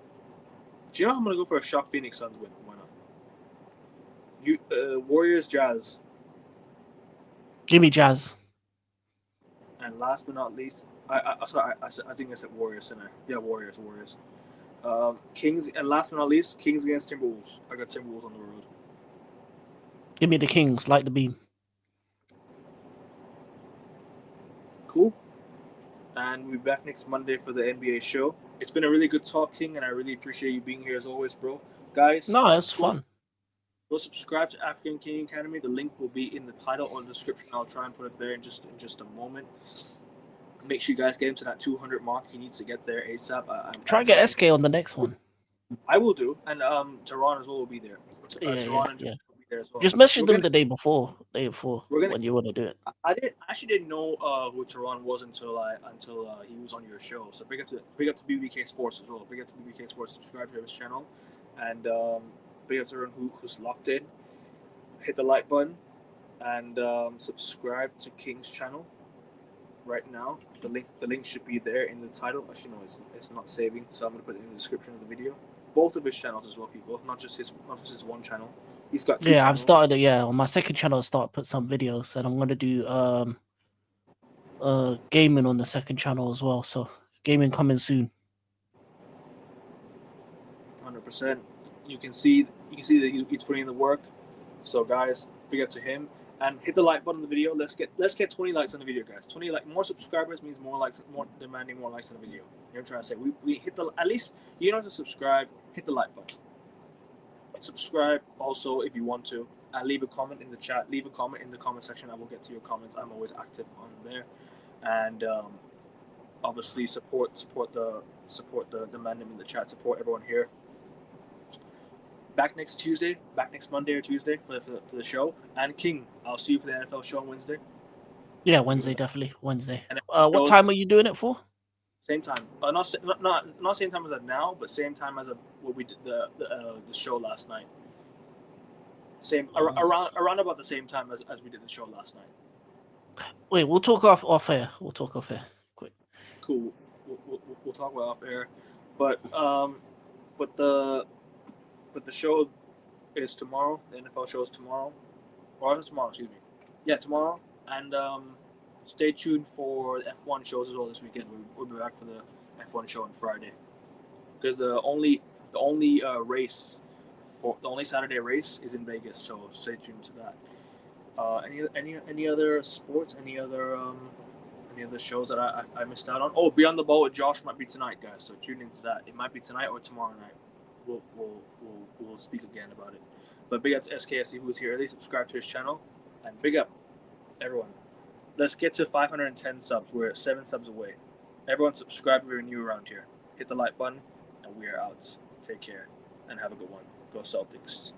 [SPEAKER 2] Do you know I'm gonna go for a shock Phoenix Suns win? Why not? Warriors Jazz.
[SPEAKER 1] Give me Jazz.
[SPEAKER 2] And last but not least, I think I said Warriors, didn't I? Yeah, Warriors. Kings, and last but not least, Kings against Timberwolves. I got Timberwolves on the road.
[SPEAKER 1] Give me the Kings, like the beam.
[SPEAKER 2] Cool. And we'll be back next Monday for the NBA show. It's been a really good talk, King, and I really appreciate you being here as always, bro. Guys.
[SPEAKER 1] No, it's fun.
[SPEAKER 2] Go subscribe to African King Academy. The link will be in the title or the description. I'll try and put it there in just a moment. Make sure you guys get him to that 200 mark. He needs to get there ASAP.
[SPEAKER 1] Try and get SK on the next one.
[SPEAKER 2] I will do, and Tehran as well will be there.
[SPEAKER 1] Yeah.
[SPEAKER 2] Will be there as well.
[SPEAKER 1] Just message them the day before when you want to do it.
[SPEAKER 2] I didn't know who Tehran was until he was on your show. So big up to BBK Sports as well. Big up to BBK Sports. Subscribe to his channel, and big up to everyone who's locked in. Hit the like button and subscribe to King's channel right now. The link should be there in the title. Actually, no, it's not saving, so I'm gonna put it in the description of the video. Both of his channels as well, people. Not just his one channel. He's got two
[SPEAKER 1] Yeah, I've
[SPEAKER 2] channels.
[SPEAKER 1] started. Yeah, on my second channel, I start put some videos, and I'm gonna do gaming on the second channel as well. So gaming coming soon.
[SPEAKER 2] 100%. You can see that he's putting in the work. So guys, big up to him. And hit the like button on the video. Let's get 20 likes on the video, guys. 20 more subscribers means more likes, more demanding more likes on the video. You know what I'm trying to say? We hit the, at least you don't have to subscribe. Hit the like button. Subscribe also if you want to, and leave a comment in the chat. Leave a comment in the comment section. I will get to your comments. I'm always active on there, and obviously support the man in the chat. Support everyone here. Back next Monday or Tuesday for the show. And King, I'll see you for the NFL show on Wednesday.
[SPEAKER 1] Yeah, Wednesday, definitely Wednesday.
[SPEAKER 2] And
[SPEAKER 1] What time are you doing it for?
[SPEAKER 2] Same time. Not same time as of now, but same time as what we did the show last night. Same around about the same time as we did the show last night.
[SPEAKER 1] Wait, we'll talk off air. We'll talk off air. Quick.
[SPEAKER 2] Cool. We'll talk about off air, but the show is tomorrow. The NFL show is tomorrow, or it's tomorrow. Excuse me. Yeah, tomorrow. And stay tuned for the F1 shows as well this weekend. We'll be back for the F1 show on Friday, because the only race for the only Saturday race is in Vegas. So stay tuned to that. Any other sports? Any other shows that I missed out on? Oh, Beyond the Ball with Josh might be tonight, guys. So tune into that. It might be tonight or tomorrow night. We'll speak again about it. But big up to SKSE who's here early. Subscribe to his channel, and big up everyone. Let's get to 510 subs. We're 7 subs away. Everyone subscribe if you're new around here. Hit the like button, and we are out. Take care and have a good one. Go Celtics.